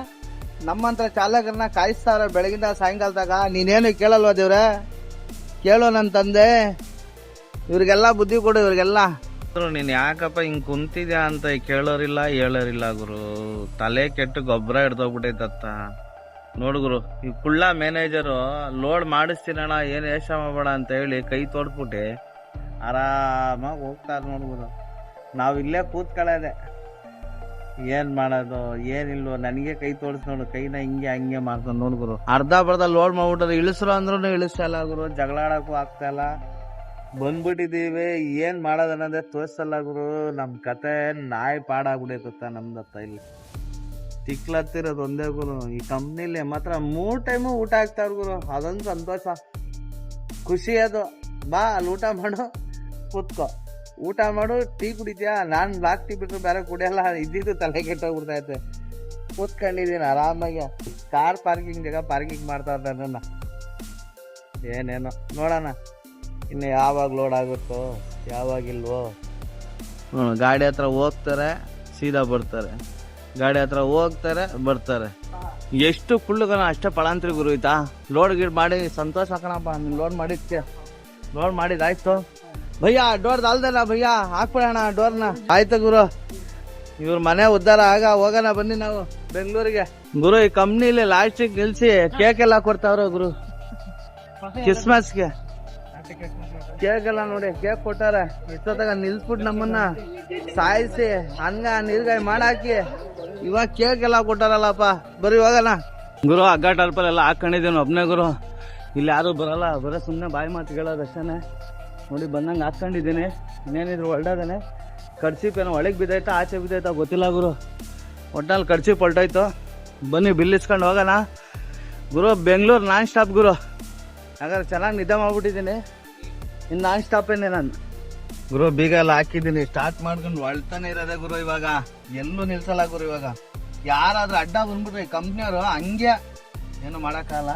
ನಮ್ಮಂತ ಚಾಲಕರನ್ನ ಕಾಯಿಸ್ತಾರ ಬೆಳಗಿಂದ ಸಾಯಂಕಾಲದಾಗ. ನೀನೇನು ಕೇಳಲ್ವ ದೇವ್ರೆ? ಕೇಳೋ ನನ್ನ ತಂದೆ. ಇವ್ರಿಗೆಲ್ಲ ಬುದ್ಧಿ ಕೊಡು ಇವ್ರಿಗೆಲ್ಲ. ನೀನ್ ಯಾಕಪ್ಪ ಹಿಂಗ್ ಕುಂತಿದ್ಯಾ ಅಂತ ಕೇಳೋರಿಲ್ಲ ಹೇಳೋರಿಲ್ಲ ಗುರು. ತಲೆ ಕೆಟ್ಟು ಗೊಬ್ಬರ ಹಿಡ್ದೋಗ್ಬಿಟ್ಟೈತತ್ತ. ನೋಡು ಗುರು, ಈ ಕುಳ್ಳ ಮ್ಯಾನೇಜರು ಲೋಡ್ ಮಾಡಿಸ್ತೀನಣ್ಣ, ಏನ್ ಏಷ ಮಾಡಬೇಡ ಅಂತ ಹೇಳಿ ಕೈ ತೋಡ್ಬಿಟ್ಟು ಆರಾಮಾಗಿ ಹೋಗ್ತಾರ. ನೋಡ್ಗುರು, ನಾವ್ ಇಲ್ಲೇ ಕೂತ್ಕೊಳ್ಳೋದೆ. ಏನ್ ಮಾಡೋದು ಏನಿಲ್ವೋ. ನನಗೆ ಕೈ ತೋರಿಸ್ ನೋಡು, ಕೈನ ಹಿಂಗೆ ಹಂಗೆ ಮಾಡ್ಕೊಂಡು ನೋಡ್ಗುರು. ಅರ್ಧ ಬರ್ಧ ಲೋಡ್ ಮಾಡ್ಬಿಟ್ರೆ ಇಳಿಸ್ರು ಅಂದ್ರೂ ಇಳಿಸಲ್ಲ ಗುರು. ಜಗಳ ಆಡಕ್ಕೂ ಆಗ್ತಾ ಇಲ್ಲ. ಬಂದ್ಬಿಟ್ಟಿದೀವಿ, ಏನ್ ಮಾಡೋದು ಅನ್ನೋದೇ ತೋರಿಸಲ್ಲ ಗುರು. ನಮ್ ಕತೆ ನಾಯಿ ಪಾಡಾಗ್ಬಿಡೈತತ್ತ ನಮ್ದತ್ತ. ಇಲ್ಲಿ ತಿಕ್ಲತ್ತಿರೋದು ಒಂದೇ ಗುರು. ಈ ಕಂಪ್ನಿಲಿ ಮಾತ್ರ 3 ಟೈಮು ಊಟ ಹಾಕ್ತಾರ ಗುರು. ಅದೊಂದು ಸಂತೋಷ, ಖುಷಿ ಅದು. ಬಾ ಅಲ್ಲಿ ಊಟ ಮಾಡು, ಕೂತ್ಕೋ, ಊಟ ಮಾಡು, ಟೀ ಕುಡಿತೀಯಾ? ನಾನು ಬ್ಲಾಕ್ ಟೀ ಬಿಟ್ಟರು ಬೇರೆ ಕುಡಿಯಲ್ಲ. ಇದ್ದಿದ್ದು ತಲೆ ಕೆಟ್ಟೋಗ್ಬಿಡ್ತೈತೆ. ಕೂತ್ಕೊಂಡಿದ್ದೀನಿ ಆರಾಮಾಗಿ. ಕಾರ್ ಪಾರ್ಕಿಂಗ್ ಜಾಗ ಪಾರ್ಕಿಂಗ್ ಮಾಡ್ತಾ ಇದ್ದಾರೆ ನನ್ನ. ಏನೇನೋ ನೋಡೋಣ ಇನ್ನು ಯಾವಾಗ ಲೋಡ್ ಆಗುತ್ತೋ ಯಾವಾಗಿಲ್ವೋ. ಗಾಡಿ ಹತ್ರ ಹೋಗ್ತಾರೆ, ಸೀದಾ ಬರ್ತಾರೆ. ಗಾಡಿ ಹತ್ರ ಹೋಗ್ತಾರೆ, ಬರ್ತಾರೆ. ಎಷ್ಟು ಕುಳ್ಳುಗನ ಅಷ್ಟೇ ಪಳಾಂತ್ರಿ ಗುರು. ಆಯ್ತಾ ಲೋಡ್ ಗೀಡ್ ಮಾಡಿ ಸಂತೋಷ ಕಣಪ್ಪ. ನೀನು ಲೋಡ್ ಮಾಡಿದ್ಕೆ ಲೋಡ್ ಮಾಡಿದಾಯ್ತು. ಭಯ್ಯ ಡೋರ್ ಅಲ್ದಲ್ಲ ಭಯ್ಯ, ಹಾಕ್ಬಿಡೋಣ ಡೋರ್ನ. ಆಯ್ತು ಗುರು, ಇವ್ರ ಮನೆ ಉದ್ಧಾರ ಆಗ ಹೋಗೋಣ ಬನ್ನಿ ನಾವು ಬೆಂಗಳೂರಿಗೆ. ಗುರು ಈ ಕಂಪ್ನಿಲಿ ಲಾಸ್ಟಿಗೆ ನಿಲ್ಸಿ ಕೇಕ್ ಎಲ್ಲ ಕೊಡ್ತಾವ್ರ ಗುರು. ಕ್ರಿಸ್ಮಸ್ಗೆ ಕೇಕ್ ಎಲ್ಲ ನೋಡಿ ಕೇಕ್ ಕೊಟ್ಟಾರ. ಇಷ್ಟೊತ್ತಾಗ ನಿಲ್ಸ್ಬಿಟ್ಟು ನಮ್ಮನ್ನ ಸಾಯಿಸಿ ಹಂಗ ನೀರ್ಗಾಯಿ ಮಾಡಾಕಿ ಇವಾಗ ಕೇಕ್ ಎಲ್ಲ ಕೊಟ್ಟಾರಲ್ಲಪ್ಪ. ಬರೀ ಹೋಗೋಣ ಗುರು. ಹಗ್ಗ ಟರ್ಪಲ್ ಎಲ್ಲ ಹಾಕೊಂಡಿದ್ದೀನಿ ಒಬ್ನೇ ಗುರು. ಇಲ್ಲಿ ಯಾರು ಬರಲ್ಲ, ಬರೋ ಸುಮ್ಮನೆ ಬಾಯಿ ಮಾತು ಹೇಳೋದು ಅಷ್ಟೇನೆ. ನೋಡಿ ಬಂದಂಗೆ ಹಾಕ್ಕೊಂಡಿದ್ದೀನಿ. ಇನ್ನೇನಿದ್ರು ಹೊಲ್ಡಾದಾನೆ. ಕಡ್ಸಿಪ್ ಏನೋ ಒಳಗೆ ಬಿದ್ದೈತಾ ಆಚೆ ಬಿದ್ದೈತಾ ಗೊತ್ತಿಲ್ಲ ಗುರು. ಒಟ್ಟಲ್ಲಿ ಕಡ್ಸಿಪ್ ಹೊಲ್ಟೋಯ್ತು. ಬನ್ನಿ ಬಿಲ್ ಇಸ್ಕೊಂಡು ಹೋಗೋಣ ಗುರು. ಬೆಂಗಳೂರು ನಾನ್ ಸ್ಟಾಪ್ ಗುರು. ಹಾಗಾದ್ರೆ ಚೆನ್ನಾಗಿ ನಿದ್ದೆ ಮಾಡ್ಬಿಟ್ಟಿದ್ದೀನಿ. ಇನ್ನು ನಾನ್ ಸ್ಟಾಪೇನೆ ನಾನು ಗುರು. ಬೀಗ ಎಲ್ಲ ಹಾಕಿದ್ದೀನಿ. ಸ್ಟಾರ್ಟ್ ಮಾಡ್ಕೊಂಡು ಹೊಳ್ತಾನೆ ಇರೋದೆ ಗುರು. ಇವಾಗ ಎಲ್ಲೂ ನಿಲ್ಸಲ್ಲ ಗುರು. ಇವಾಗ ಯಾರಾದ್ರೂ ಅಡ್ಡ ಬಂದ್ಬಿಟ್ರೆ ಈ ಕಂಪ್ನಿಯವರು ಹಂಗೆ ಏನು ಮಾಡೋಕ್ಕಾಗಲ್ಲ.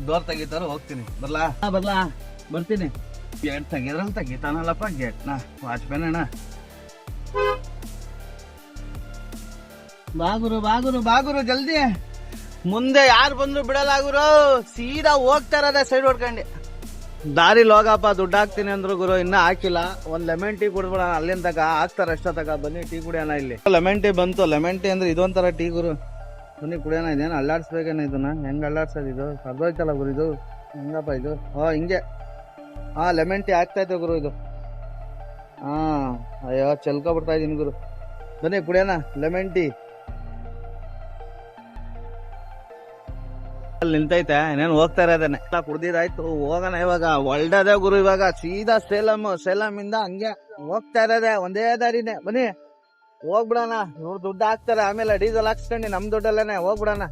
ಡೋರ್ ತೆಗಿತಾರೋ ಹೋಗ್ತೀನಿ. ಬರ್ಲಾ ಬರ್ತೀನಿ. ಗೇಟ್ ತೆಗಿದ್ರಲ್ಲಿ ತೆಗಿತಾನಲ್ಲಪ್ಪ ಗೇಟ್ನ. ವಾಚ್ಮ್ಯಾನ್ ಅಣ್ಣ ಬಾಗುರು ಜಲ್ದಿ. ಮುಂದೆ ಯಾರು ಬಂದ್ರು ಬಿಡಲ್ಲ ಗುರು. ಸೀದಾ ಹೋಗ್ತಾ ಇರೋದೇ ಸೈಡ್ ಹೊಡ್ಕೊಂಡು. ದಾರಿಲಿ ಹೋಗಪ್ಪ ದುಡ್ಡು ಹಾಕ್ತೀನಿ ಅಂದ್ರು ಗುರು. ಇನ್ನ ಹಾಕಿಲ್ಲ. ಒಂದ್ ಲೆಮನ್ ಟೀ ಕುಡ್ಬಿಡ. ಅಲ್ಲಿಂದ ತಗ ಹಾಕ್ತಾರ ಅಷ್ಟೊತ್ತಗ. ಬನ್ನಿ ಟೀ ಕುಡಿಯೋಣ. ಇಲ್ಲಿ ಲೆಮನ್ ಟೀ ಬಂತು. ಲೆಮನ್ ಟೀ ಅಂದ್ರೆ ಇದೊಂಥರ ಟೀ ಗುರು. ಬನ್ನಿ ಕುಡಿಯೋಣ. ಇದೇನು ಅಲ್ಲಾಡ್ಸ್ಬೇಕೇನ ಇದನ್ನ? ಹೆಂಗ್ ಅಲ್ಲಾಡ್ಸೋದು ಇದು? ಅರ್ಧೋಯ್ತಲ್ಲ ಗುರು ಇದು. ಹೆಂಗಪ್ಪ ಇದು? ಹಿಂಗೆ ಲೆಮನ್ ಟೀ ಆಗ್ತೈತೆ ಗುರು ಇದು. ಅಯ್ಯೋ ಚೆಲ್ಕೊಬಿಡ್ತಾ ಇದೀನಿ ಗುರು. ಬನ್ನಿ ಕುಡಿಯೋಣ ಲೆಮನ್ ಟೀ. ಅಲ್ಲಿ ನಿಂತೈತೆ ಇನ್ನೇನು ಹೋಗ್ತಾ ಇರೋದೇನೆ ಕುಡ್ದಿದ್ದಾಯ್ತು. ಹೋಗೋಣ ಇವಾಗ. ಒಳ್ಳೆದೇ ಗುರು. ಇವಾಗ ಸೀದಾ ಸೇಲಂ ಇಂದ ಹಂಗೆ ಹೋಗ್ತಾ ಇರೋದೆ, ಒಂದೇ ದಾರಿನೇ. ಬನ್ನಿ ಹೋಗ್ಬಿಡೋಣ. ಇವ್ರು ದುಡ್ಡು ಹಾಕ್ತಾರೆ, ಆಮೇಲೆ ಡೀಸೆಲ್ ಹಾಕ್ಸ್ಕೊಂಡು ನಮ್ ದುಡ್ಡಲ್ಲೇನೆ ಹೋಗ್ಬಿಡೋಣ.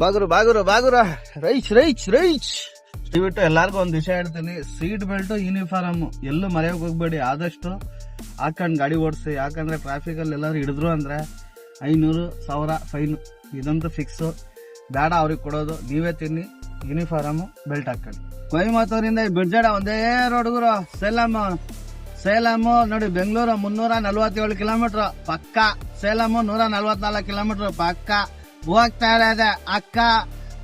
ಬಾಗುರು ರೈಚ್ ಬಿಟ್ಟು ಎಲ್ಲಾರ್ಗು ಒಂದ್ ವಿಷಯ ಹೇಳ್ತೀನಿ, ಸೀಟ್ ಬೆಲ್ಟ್ ಯೂನಿಫಾರ್ಮ್ ಎಲ್ಲೂ ಮರೆಯೋಕ್ ಹೋಗ್ಬೇಡಿ. ಆದಷ್ಟು ಹಾಕೊಂಡ್ ಗಾಡಿ ಓಡಿಸಿ. ಯಾಕಂದ್ರೆ ಟ್ರಾಫಿಕ್ ಅಲ್ಲಿ ಎಲ್ಲಾರು ಹಿಡಿದ್ರು ಅಂದ್ರೆ 500,000 ಫೈನ್. ಇದಂತೂ ಫಿಕ್ಸ್. ಬೇಡ ಅವ್ರಿಗೆ ಕೊಡೋದು. ನೀವೇ ತಿನ್ನಿ, ಯೂನಿಫಾರ್ಮ್ ಬೆಲ್ಟ್ ಹಾಕೊಂಡು. ಕೊಯಮತ್ತೂರಿಂದ ಬಿಡ್ಜಾಡ ಒಂದೇ ರೋಡ್ ಗುರು. ಸೇಲಂ ನೋಡಿ, ಬೆಂಗಳೂರು 347 ಕಿಲೋಮೀಟರ್ ಪಕ್ಕ. ಸೇಲಂ 144 ಕಿಲೋಮೀಟರ್ ಪಕ್ಕ. ಹೋಗ್ತಾ ಇರೋದೆ ಅಕ್ಕ.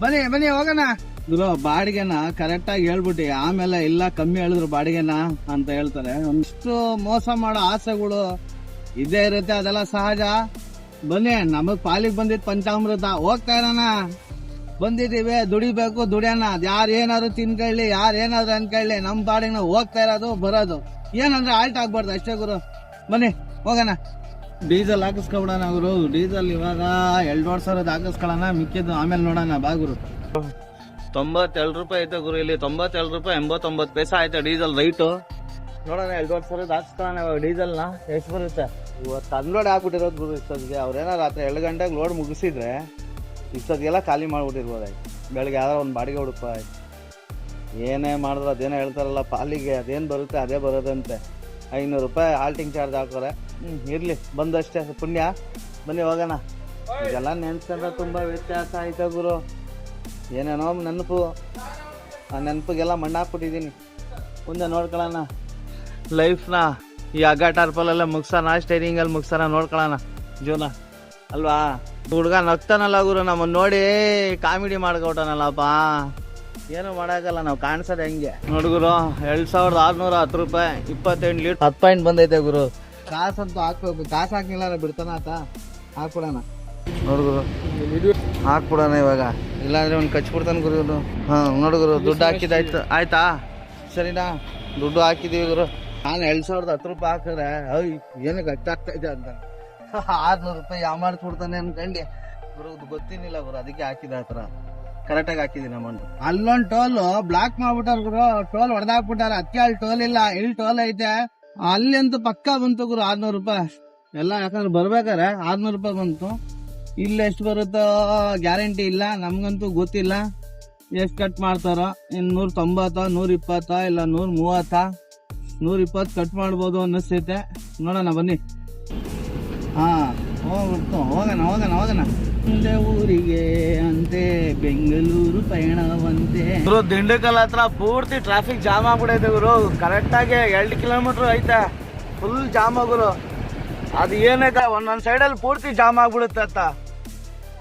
ಬನ್ನಿ ಹೋಗೋಣ ಗುರು. ಬಾಡಿಗೆನ ಕರೆಕ್ಟ್ ಆಗಿ ಹೇಳ್ಬಿಟ್ಟಿ, ಆಮೇಲೆ ಇಲ್ಲ ಕಮ್ಮಿ ಹೇಳಿದ್ರು ಬಾಡಿಗೆನ ಅಂತ ಹೇಳ್ತಾರೆ. ಒಂದಿಷ್ಟು ಮೋಸ ಮಾಡೋ ಆಸೆಗಳು ಇದೇ ಇರುತ್ತೆ, ಅದೆಲ್ಲ ಸಹಜ. ಬನ್ನಿ, ನಮಗ್ ಪಾಲಿಗೆ ಬಂದಿದ್ ಪಂಚಾಮೃತ. ಹೋಗ್ತಾ ಇರೋಣ. ಬಂದಿದೀವಿ, ದುಡಿಬೇಕು, ದುಡಿಯೋಣ. ಯಾರು ಏನಾದ್ರು ತಿನ್ಕೊಳ್ಳಿ, ಯಾರು ಏನಾದ್ರು ಅನ್ಕೊಳ್ಳಿ, ನಮ್ ಬಾಡಿಗೆ ನಾವು ಹೋಗ್ತಾ ಇರೋದು ಬರೋದು. ಏನಂದ್ರೆ ಆಲ್ಟ್ ಆಗ್ಬಾರ್ದು ಅಷ್ಟೇ ಗುರು. ಬನ್ನಿ ಹೋಗೋಣ. ಡೀಸೆಲ್ ಹಾಕಿಸ್ಕೊಬಿಡೋಣ ಗುರು. ಡೀಸೆಲ್ ಇವಾಗ 2,500 ಹಾಕಿಸ್ಕೊಳ್ಳೋಣ, ಮಿಕ್ಕಿದ್ದು ಆಮೇಲೆ ನೋಡೋಣ. ಬಾಗುರು 92 ರೂಪಾಯಿ ಐತೆ ಗುರು. ಇಲ್ಲಿ 92 ರೂಪಾಯಿ 89 ಪೈಸೆ ಆಯ್ತು ಡೀಸೆಲ್ ರೈಟು. ನೋಡೋಣ 2,500 ಹಾಕ್ಸ್ಕೊಳ್ಳೋಣ ಇವಾಗ ಡೀಸೆಲ್ನ. ಎಷ್ಟು ಬರುತ್ತೆ ಇವತ್ತು? ಅನ್ಲೋಡ್ ಹಾಕ್ಬಿಟ್ಟಿರೋದು ಗುರು ಇಷ್ಟೊತ್ತಿಗೆ. ಅವ್ರೇನೋ ರಾತ್ರಿ 2 ಗಂಟೆಗೆ ಲೋಡ್ ಮುಗಿಸಿದ್ರೆ ಇಷ್ಟೊತ್ತಿಗೆಲ್ಲ ಖಾಲಿ ಮಾಡ್ಬಿಟ್ಟಿರ್ಬೋದಾಯ್ತು. ಬೆಳಗ್ಗೆ ಯಾವ್ದಾರ ಒಂದು ಬಾಡಿಗೆ ಹುಡುಕ ಆಯ್ತು. ಏನೇ ಮಾಡಿದ್ರು ಅದೇನೋ ಹೇಳ್ತಾರಲ್ಲ, ಪಾಲಿಗೆ ಅದೇನು ಬರುತ್ತೆ ಅದೇ ಬರೋದಂತೆ. 500 ರೂಪಾಯಿ ಹಾಲ್ಟಿಂಗ್ ಚಾರ್ಜ್ ಹಾಕೋರೆ. ಇರ್ಲಿ, ಬಂದಷ್ಟೇ ಪುಣ್ಯ. ಬನ್ನಿ ಹೋಗೋಣ. ಇದೆಲ್ಲ ನೆನ್ಸ್ಕೊಂಡ್ರೆ ತುಂಬಾ ವ್ಯತ್ಯಾಸ ಆಯ್ತು ಗುರು. ಏನೇನೋ ನೆನಪು, ಆ ನೆನಪಿಗೆಲ್ಲ ಮಣ್ಣು ಹಾಕ್ಬಿಟ್ಟಿದ್ದೀನಿ. ಮುಂದೆ ನೋಡ್ಕೊಳ್ಳೋಣ ಲೈಫ್ನ. ಈ ಹಗ್ಗ ಟಾರ್ಪಲೆಲ್ಲ ಮುಗ್ಸೋಣ, ಸ್ಟೈರಿಂಗಲ್ಲಿ ಮುಗ್ಸೋಣ, ನೋಡ್ಕೊಳ್ಳೋಣ ಜೀವನ ಅಲ್ವಾ. ಹುಡುಗ ನಗ್ತಾನಲ್ಲ ಗುರು, ನಮ್ಮನ್ನು ನೋಡಿ ಕಾಮಿಡಿ ಮಾಡ್ಕೊಟ್ಟನಲ್ಲಪ್ಪ. ಏನು ಮಾಡೋಕ್ಕಲ್ಲ, ನಾವು ಕಾಣಿಸೋದು ಹೆಂಗೆ ನೋಡುಗುರು. 2,610 ರೂಪಾಯಿ 28 ಲೀಟರ್ 10 ಪಾಯಿಂಟ್ ಬಂದೈತೆ ಗುರು. ಕಾಸಂತೂ ಹಾಕ್ಬೇಕು. ಕಾಸು ಹಾಕಿಲ್ಲ ಬಿಡ್ತಾನ ಆತ. ಹಾಕ್ಬಿಡೋಣ ನೋಡುಗುರು, ಹಾಕ್ಬಿಡೋಣ ಇವಾಗ. ಇಲ್ಲಾಂದ್ರೆ ಒಂದು ಕಚ್ಬಿಡ್ತಾನೆ ಗುರು ಇವನು. ನೋಡುಗುರು, ದುಡ್ಡು ಹಾಕಿದ್ದಾಯ್ತು. ಆಯ್ತಾ? ಸರಿನಾ? ದುಡ್ಡು ಹಾಕಿದೀವಿ ಗುರು. ನಾನು 2,010 ರೂಪಾಯಿ ಹಾಕಿದ್ರೆ ಏನಕ್ಕೆ ಆಗ್ತಾ ಇದೆ ಅಂತ 600 ರೂಪಾಯಿ ಯಾವ ಮಾಡ್ಕೊಡ್ತಾನೆ ಅನ್ಕಂಡು ಗುರು. ಗೊತ್ತಿನಿಲ್ಲ ಗುರು, ಅದಕ್ಕೆ ಹಾಕಿದ ಆ ಥರ ಕರೆಕ್ಟಾಗಿ ಹಾಕಿದ್ದೀನಿ ಅಮೌಂಟ್. ಅಲ್ಲೊಂದು ಟೋಲ್ ಬ್ಲಾಕ್ ಮಾಡ್ಬಿಟ್ಟಾರ ಗುರು. ಟೋಲ್ ಹೊಡೆದಾಕ್ಬಿಟ್ಟಾರ. ಅದಕ್ಕೆ ಅಲ್ಲಿ ಟೋಲ್ ಇಲ್ಲ, ಇಲ್ಲಿ ಟೋಲ್ ಐತೆ. ಅಲ್ಲಂತೂ ಪಕ್ಕ ಬಂತು ಗುರು 600 ರೂಪಾಯಿ ಎಲ್ಲ. ಯಾಕಂದ್ರೆ ಬರ್ಬೇಕಾರೆ 600 ರೂಪಾಯಿ ಬಂತು. ಇಲ್ಲಿ ಎಷ್ಟು ಬರುತ್ತೋ ಗ್ಯಾರಂಟಿ ಇಲ್ಲ, ನಮ್ಗಂತೂ ಗೊತ್ತಿಲ್ಲ ಎಷ್ಟು ಕಟ್ ಮಾಡ್ತಾರೋ. ಇನ್ನು 190, 120 ಇಲ್ಲ 130, 120 ಕಟ್ ಮಾಡ್ಬೋದು ಅನ್ನಿಸ್ತೈತೆ. ನೋಡೋಣ ಬನ್ನಿ. ಹೋಗೋಣ. ಮುಂದೆ ಊರಿಗೆ ಅಂತೆ ಬೆಂಗಳೂರು ಪಯಣವಂತೆ. ಗುರು ದಿಂಡಕಲ್ ಹತ್ರ ಪೂರ್ತಿ ಟ್ರಾಫಿಕ್ ಜಾಮ್ ಆಗ್ಬಿಡೈತೆ ಗುರು. ಕರೆಕ್ಟಾಗಿ 2 ಕಿಲೋಮೀಟರ್ ಐತೆ, ಫುಲ್ ಜಾಮ್ ಗುರು. ಅದು ಏನೈತೆ, ಒಂದೊಂದ್ ಸೈಡಲ್ಲಿ ಪೂರ್ತಿ ಜಾಮ್ ಆಗ್ಬಿಡುತ್ತೆ ಅಂತ.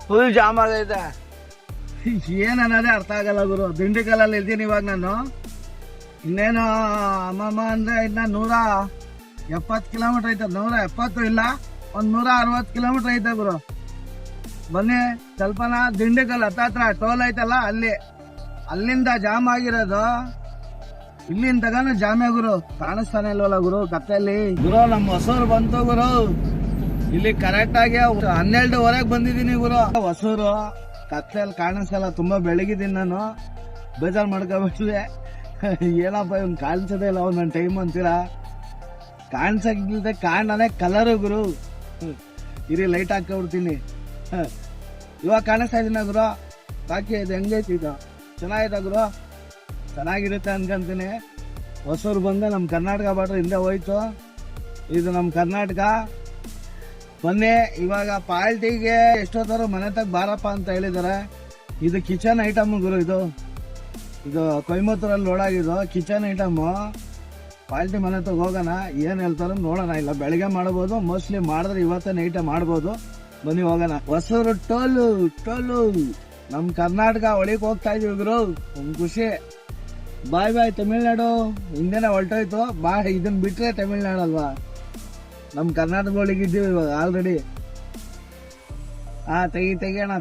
ಫುಲ್ ಜಾಮ್ ಆಗೈತೆ. ಏನ್ ಅನ್ನೋದೇ ಅರ್ಥ ಆಗಲ್ಲ ಗುರು. ದಿಂಡಕಲ್ಲಲ್ಲಿ ಇದ್ದೀನಿ ಇವಾಗ ನಾನು. ಇನ್ನೇನು ಅಮ್ಮಮ್ಮ ಅಂದ್ರೆ ಇನ್ನ 170 ಕಿಲೋಮೀಟರ್ ಐತೆ. 170 ಇಲ್ಲ, 160 ಕಿಲೋಮೀಟರ್ ಐತೆ ಗುರು. ಬನ್ನಿ ಸ್ವಲ್ಪನ ದಿಂಡಕಲ್ ಹತ್ರ ಟೋಲ್ ಐತಲ್ಲ, ಅಲ್ಲಿಂದ ಜಾಮ್ ಆಗಿರೋದು. ಇಲ್ಲಿಂದ ತಗಾನು ಜಾಮೆ ಗುರು. ಕಾಣಿಸ್ತಾನೆ ಇಲ್ವಲ್ಲ ಗುರು ಕತ್ತಲ್ಲಿ. ಗುರು ನಮ್ಮ ಹೊಸೂರು ಬಂತು ಗುರು. ಇಲ್ಲಿ ಕರೆಕ್ಟ್ ಆಗಿ 12:15 ಬಂದಿದ್ದೀನಿ ಗುರು. ಹೊಸೂರು ಕತ್ತಲ್ಲಿ ಕಾಣಿಸಲ್ಲ, ತುಂಬಾ ಬೆಳಗಿದ್ದೀನಿ ನಾನು. ಬೇಜಾರು ಮಾಡ್ಕೊಬಿಟ್ಲೆ. ಏನಪ್ಪ ಇವ್ನು ಕಾಣಿಸೋದೇ ಇಲ್ಲ ಒಂದೊಂದು ಟೈಮ್ ಅಂತೀರಾ. ಕಾಣಿಸಕ್ಕಿಲ್ದೆ ಕಾಣನೆ ಕಲರು ಗುರು. ಇರಿ ಲೈಟ್ ಹಾಕ್ಬಿಡ್ತೀನಿ. ಇವಾಗ ಕಾಣಿಸ್ತಾ ಇದೀನ ಗುರು. ಬಾಕಿ ಇದು ಹೆಂಗೈತಿ? ಇದು ಚೆನ್ನಾಗಿದೆ ಗುರು, ಚೆನ್ನಾಗಿರುತ್ತೆ ಅನ್ಕೊಂತೀನಿ. ಹೊಸೂರು ಬಂದೆ, ನಮ್ಮ ಕರ್ನಾಟಕ ಬಾರ್ಡರ್ ಹಿಂದೆ ಹೋಯ್ತು. ಇದು ನಮ್ಮ ಕರ್ನಾಟಕ. ಬನ್ನಿ ಇವಾಗ ಪಾಲ್ಟಿಗೆ ಎಷ್ಟೊತ್ತಾರು ಮನೆ ತಗ ಬಾರಪ್ಪ ಅಂತ ಹೇಳಿದ್ದಾರೆ. ಇದು ಕಿಚನ್ ಐಟಮ್ ಗುರು. ಇದು ಕೊಯಮತ್ತೂರಲ್ಲಿ ಲೋಡಾಗಿದ್ದು ಕಿಚನ್ ಐಟಮ್. ಪಾಲ್ಟಿ ಮನೆ ತಗ ಹೋಗೋಣ, ಏನ್ ಹೇಳ್ತಾರೋ ನೋಡೋಣ. ಇಲ್ಲ ಬೆಳಗ್ಗೆ ಮಾಡ್ಬೋದು, ಮೋಸ್ಟ್ಲಿ ಮಾಡಿದ್ರೆ ಇವತ್ತೇ ನೈಟೇ ಮಾಡ್ಬೋದು. ಬನ್ನಿ ಹೋಗೋಣ. ಹೊಸೂರು ಟೋಲು ನಮ್ ಕರ್ನಾಟಕ ಒಳಗೆ ಹೋಗ್ತಾ ಇದೀವಿ ಗುರು. ಒಂದ್ ಖುಷಿ. ಬಾಯ್ ತಮಿಳ್ನಾಡು ಹಿಂದೆನೆ ಹೊರಟೋಯ್ತು. ಇದನ್ನ ಬಿಟ್ರೆ ತಮಿಳ್ನಾಡು ಅಲ್ವಾ. ನಮ್ ಕರ್ನಾಟಕ ಒಳಗೆ ಇದ್ದೀವಿ ಇವಾಗ ಆಲ್ರೆಡಿ.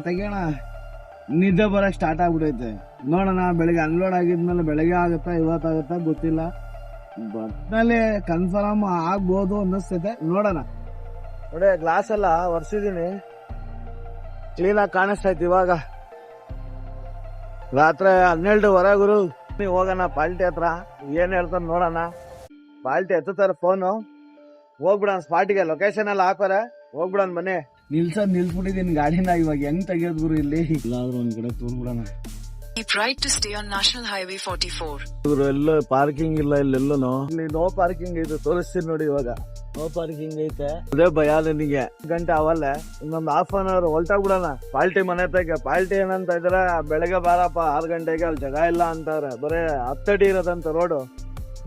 ತೆಗಿಯೋಣ. ನಿದ್ದೆ ಬರಕ್ ಸ್ಟಾರ್ಟ್ ಆಗ್ಬಿಟ್ಟೈತೆ. ನೋಡೋಣ ಬೆಳಿಗ್ಗೆ ಅನ್ಲೋಡ್ ಆಗಿದ್ಮೇಲೆ ಬೆಳಗ್ಗೆ ಆಗುತ್ತಾ ಇವತ್ತಾಗುತ್ತಾ ಗೊತ್ತಿಲ್ಲ. ಬಟ್ನಲ್ಲಿ ಕನ್ಫರ್ಮ್ ಆಗ್ಬೋದು ಅನ್ನಿಸ್ತೈತೆ. ನೋಡೋಣ. ನೋಡಿ ಗ್ಲಾಸ್ ಎಲ್ಲ ಒರೆಸಿದೀನಿ, ಕ್ಲೀನ್ ಆಗಿ ಕಾಣಿಸ್ತೈತಿ ಇವಾಗ. ರಾತ್ರಿ 12:15 ಗುರು. ನೀವು ಹೋಗೋಣ ಪಾಲ್ಟಿ ಹತ್ರ, ಏನ್ ಹೇಳ್ತಾರ ನೋಡೋಣ. ಪಾಲ್ಟಿ ಎತ್ತುತ್ತಾರೆ ಫೋನು, ಹೋಗ್ಬಿಡೋಣ ಸ್ಪಾಟಿಗೆ. ಲೊಕೇಶನ್ ಎಲ್ಲ ಹಾಕೋರೆ, ಹೋಗ್ಬಿಡೋಣ ಮನೆ. ನಿಲ್ಸ್ಬಿಟ್ಟಿದೀನಿ ಗಾಡಿನ, ಇವಾಗ ಹೆಂಗ್ ತೆಗಿಯೋದ್ ಗುರು ಇಲ್ಲಿ? ಇಲ್ಲಾದ್ರೂ ಒಂದ್ ಕಡೆ ತೂರ್ಬಿಡೋಣ. Keep right to stay on National Highway 44. ಇವ್ರು ಎಲ್ಲೋ ಪಾರ್ಕಿಂಗ್ ಇಲ್ಲ, ಇಲ್ಲೆಲ್ಲೋ ಇಲ್ಲಿ ನೋ ಪಾರ್ಕಿಂಗ್ ಐತೆ, ತೋರಿಸ್ತೀನಿ ನೋಡಿ. ಇವಾಗ ನೋ ಪಾರ್ಕಿಂಗ್ ಐತೆ, ಅದೇ ಭಯ ನನಗೆ. ಗಂಟೆ ಅವಲ್ಲ, ಇನ್ನೊಂದು ಹಾಫ್ ಅನ್ ಅವರ್ ಹೊಲ್ಟಾಗ್ಬಿಡೋಣ ಪಾಲ್ಟಿ ಮನೆ ತಗ. ಪಾಲ್ಟಿ ಏನಂತ ಇದ್ರೆ ಬೆಳಗ್ಗೆ ಬಾರಪ್ಪ 6 ಗಂಟೆಗೆ, ಅಲ್ಲಿ ಜಾಗ ಇಲ್ಲ ಅಂತಾರೆ. ಬರೇ 10 ಅಡಿ ಇರೋದಂತ ರೋಡು.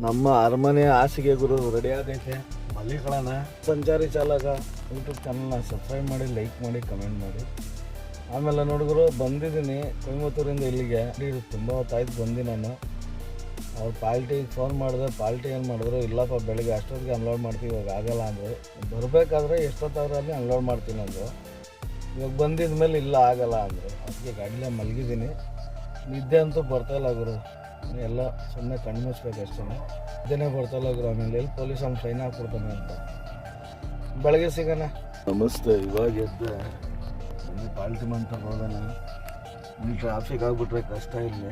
ನಮ್ಮ ಅರಮನೆ ಹಾಸಿಗೆ ಗುರು ರೆಡಿ ಆಗೈತೆ, ಮಲ್ಲಿಕೊಳ್ಳೋಣ. ಸಂಚಾರಿ ಚಾಲಕ ಯೂಟ್ಯೂಬ್ ಚಾನಲ್ನ ಸಬ್ಸ್ಕ್ರೈಬ್ ಮಾಡಿ, ಲೈಕ್ ಮಾಡಿ, ಕಮೆಂಟ್ ಮಾಡಿ. ಆಮೇಲೆ ನೋಡಿದ್ರು ಬಂದಿದ್ದೀನಿ ಕೊಯಮತ್ತೂರಿಂದ ಇಲ್ಲಿಗೆ. ತುಂಬ ಹೊತ್ತಾಯ್ತು ಬಂದು ನಾನು. ಅವ್ರು ಪಾಲ್ಟಿಗೆ ಫೋನ್ ಮಾಡಿದೆ, ಪಾಲ್ಟಿ ಏನು ಮಾಡಿದ್ರು, ಇಲ್ಲಪ್ಪ ಬೆಳಗ್ಗೆ ಅಷ್ಟೊತ್ತಿಗೆ ಅನ್ಲೋಡ್ ಮಾಡ್ತೀವಿ, ಇವಾಗ ಆಗಲ್ಲ ಅಂದರು. ಬರಬೇಕಾದ್ರೆ ಎಷ್ಟೊತ್ತಾದ್ರೂ ಅಲ್ಲಿ ಅನ್ಲೋಡ್ ಮಾಡ್ತೀನಿ ಅಂದರು. ಇವಾಗ ಬಂದಿದ ಮೇಲೆ ಇಲ್ಲ ಆಗಲ್ಲ ಅಂದರು. ಅದಕ್ಕೆ ಗಾಡಿಲೇ ಮಲಗಿದ್ದೀನಿ. ನಿದ್ದೆ ಅಂತೂ ಬರ್ತಾಯಿಲ್ಲ ಗುರು, ಎಲ್ಲ ಸುಮ್ಮನೆ ಕಣ್ಣು ಮುಚ್ಬೇಕು ಅಷ್ಟೇ. ನಿದ್ದೆನೇ ಬರ್ತಾಯಿಲ್ಲ ಗುರು. ಆಮೇಲೆ ಎಲ್ಲಿ ಪೊಲೀಸ್ ಅವ್ನು ಫೈನ್ ಹಾಕ್ಬಿಡ್ತಾನೆ ಅಂತ. ಬೆಳಗ್ಗೆ ಸಿಗೋಣ. ನಮಸ್ತೆ. ಇವಾಗ ಎದ್ದೆ ಪಾಲ್ಟಿ ಮಂತ ಹೋಗೋಣ. ಇಲ್ಲಿ ಟ್ರಾಫಿಕ್ ಆಗಿಬಿಟ್ರೆ ಕಷ್ಟ. ಇಲ್ಲಿ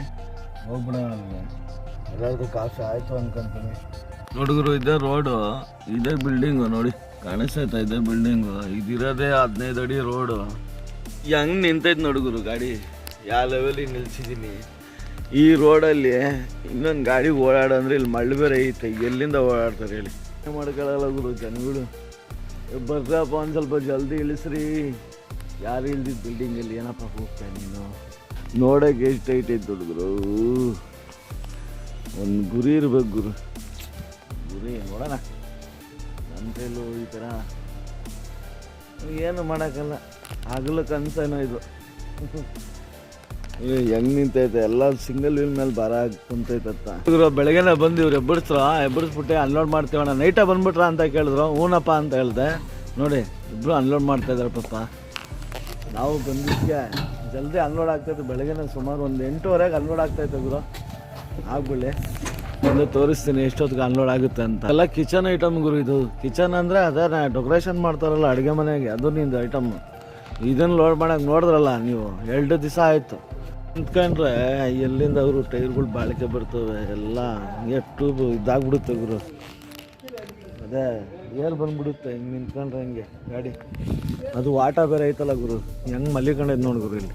ಹೋಗ್ಬಿಡೋಣ. ಅಲ್ಲಿ ಎಲ್ಲಾದ್ರೂ ಕಾಫಿ ಆಯಿತು ಅನ್ಕೊಂತೀನಿ. ನೋಡಿದ್ರು ಇದೇ ರೋಡು, ಇದೇ ಬಿಲ್ಡಿಂಗು ನೋಡಿ, ಕಾಣಿಸ್ತೈತ ಇದೇ ಬಿಲ್ಡಿಂಗು. ಇದಿರೋದೇ 15 ಅಡಿ ರೋಡು. ಹೆಂಗೆ ನಿಂತೈತೆ ನೋಡುಗರು ಗಾಡಿ, ಯಾವ ಲೆವೆಲಿಗೆ ನಿಲ್ಸಿದ್ದೀನಿ. ಈ ರೋಡಲ್ಲಿ ಇನ್ನೊಂದು ಗಾಡಿ ಓಡಾಡಂದ್ರೆ ಇಲ್ಲಿ ಮಳ್ಳು ಬೇರೆ ಐತೆ, ಎಲ್ಲಿಂದ ಓಡಾಡ್ತಾರೆ ಹೇಳಿ? ಮಾಡ್ಕೊಳ್ಳಲ್ಲ ಗುರು ಜನಗಳು. ಬರ್ರಪ್ಪ ಒಂದು ಸ್ವಲ್ಪ ಜಲ್ದಿ ಇಳಿಸ್ರಿ. ಯಾರು ಇಲ್ದಿದ್ದು ಬಿಲ್ಡಿಂಗಲ್ಲಿ ಏನಪ್ಪ ಹೋಗ್ತಾ ನೀನು? ನೋಡೋಕೆ ಎಷ್ಟು ಐಟೈತೆ ಹುಡುಗರು. ಒಂದು ಗುರಿ ಇರ್ಬೇಕು ಗುರು, ಗುರಿ ನೋಡೋಣ. ನನ್ನ ಕೈಲೂ ಈ ಥರ ಏನು ಮಾಡೋಕ್ಕಲ್ಲ, ಆಗಲು ಕನಸೇನೋ ಇದು. ಹೆಂಗೆ ನಿಂತೈತೆ ಎಲ್ಲ ಸಿಂಗಲ್ ವೀಲ್ ಮೇಲೆ ಭಾರ ಕುಂತೈತತ್ತ. ಇವರು ಬೆಳಗ್ಗೆನೇ ಬಂದು ಇವ್ರು ಎಬ್ಬರಿಸ್ಬಿಟ್ಟೆ ಅನ್ಲೋಡ್ ಮಾಡ್ತೀವಣ್ಣ. ನೈಟಾಗಿ ಬಂದ್ಬಿಟ್ರ ಅಂತ ಕೇಳಿದ್ರು. ಹೂನಪ್ಪ ಅಂತ ಹೇಳಿದೆ. ನೋಡಿ ಇಬ್ಬರು ಅನ್ಲೋಡ್ ಮಾಡ್ತಾಯಿದ್ದಾರೆ ಪಾಪ. ನಾವು ಬಂದಿದ್ದಕ್ಕೆ ಜಲ್ದಿ ಅನ್ಲೋಡ್ ಆಗ್ತಾಯಿತ್ತು. ಬೆಳಗ್ಗೆನೇ ಸುಮಾರು ಒಂದು 8:15ಗೆ ಅನ್ಲೋಡ್ ಆಗ್ತಾಯಿತ್ತು ಗುರು. ಆಗ್ಬಿಡಿ ಒಂದು ತೋರಿಸ್ತೀನಿ ಎಷ್ಟೊತ್ತಿಗೆ ಅನ್ಲೋಡ್ ಆಗುತ್ತೆ ಅಂತ. ಎಲ್ಲ ಕಿಚನ್ ಐಟಮ್ ಗುರು. ಇದು ಕಿಚನ್ ಅಂದರೆ ಅದೇ ಡೆಕೋರೇಷನ್ ಮಾಡ್ತಾರಲ್ಲ ಅಡುಗೆ ಮನೆಗೆ, ಅದು ನಿಂದು ಐಟಮ್. ಇದನ್ನು ಲೋಡ್ ಮಾಡೋಕೆ ನೋಡಿದ್ರಲ್ಲ ನೀವು, 2 ದಿವಸ ಆಯಿತು ನಿಂತ್ಕೊಂಡ್ರೆ. ಎಲ್ಲಿಂದ ಅವರು ಟೈರ್ಗಳು ಬಾಳಿಕೆ ಬರ್ತವೆ, ಎಲ್ಲ ಹಿಂಗೆ ಟ್ಯೂಬ್ ಇದಾಗ್ಬಿಡುತ್ತೆ ಗುರು. ಅದೇ ಏರ್ ಬಂದ್ಬಿಡುತ್ತೆ ಹಿಂಗೆ ನಿಂತ್ಕೊಂಡ್ರೆ ಹಂಗೆ ಗಾಡಿ. ಅದು ವಾಟ ಬೇರೆ ಐತಲ್ಲ ಗುರು, ಹೆಂಗೆ ಮಲ್ಲಿಕೊಂಡೈತೆ ನೋಡಿ ಗುರು. ಇಲ್ಲಿ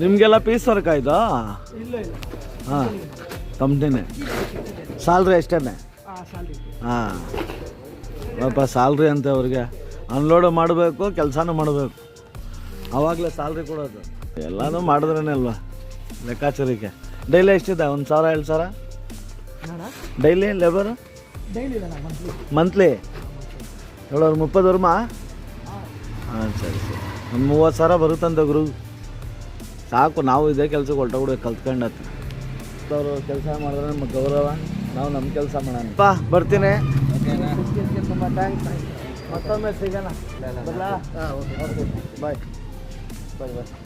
ನಿಮಗೆಲ್ಲ ಪೀಸ್ ವರ್ಕ್ ಆಯ್ತಾ? ಹಾಂ, ಕಂಪ್ನಿನೇ. ಸ್ಯಾಲ್ರಿ ಅಷ್ಟೇ? ಹಾಂ, ಪಾಪ ಸ್ಯಾಲ್ರಿ ಅಂತೆ ಅವ್ರಿಗೆ. ಅನ್ಲೋಡು ಮಾಡಬೇಕು, ಕೆಲಸನೂ ಮಾಡಬೇಕು, ಆವಾಗಲೇ ಸ್ಯಾಲ್ರಿ ಕೊಡೋದು. ಎಲ್ಲನೂ ಮಾಡಿದ್ರೇ ಅಲ್ವಾ ಲೆಕ್ಕಾಚಾರಕ್ಕೆ. ಡೈಲಿ ಎಷ್ಟಿದೆ? 1,000-2,000 ಡೈಲಿ ಲೇಬರು? ಮಂತ್ಲಿ 730 ವರ್ಮ? ಹಾಂ, ಸರಿ ಸರಿ. ಒಂದು 30,000 ಬರುತ್ತಂತ ಗುರು. ಸಾಕು, ನಾವು ಇದೇ ಕೆಲಸಕ್ಕೆ ಹೊರಟೋಗ್ಬಿಡ್ಬೇಕು ಕಲ್ತ್ಕೊಂಡತ್ತು. ಅವರು ಕೆಲಸ ಮಾಡಿದ್ರೆ ನಮಗೆ ಗೌರವ, ನಾವು ನಮ್ಮ ಕೆಲಸ ಮಾಡೋಣ. ಬರ್ತೀನಿ. ತುಂಬ ಥ್ಯಾಂಕ್ಸ್. ಮತ್ತೊಮ್ಮೆ ಸಿಗೋಣ. ಬಾಯ್ ಬಾಯ್ ಬಾಯ್.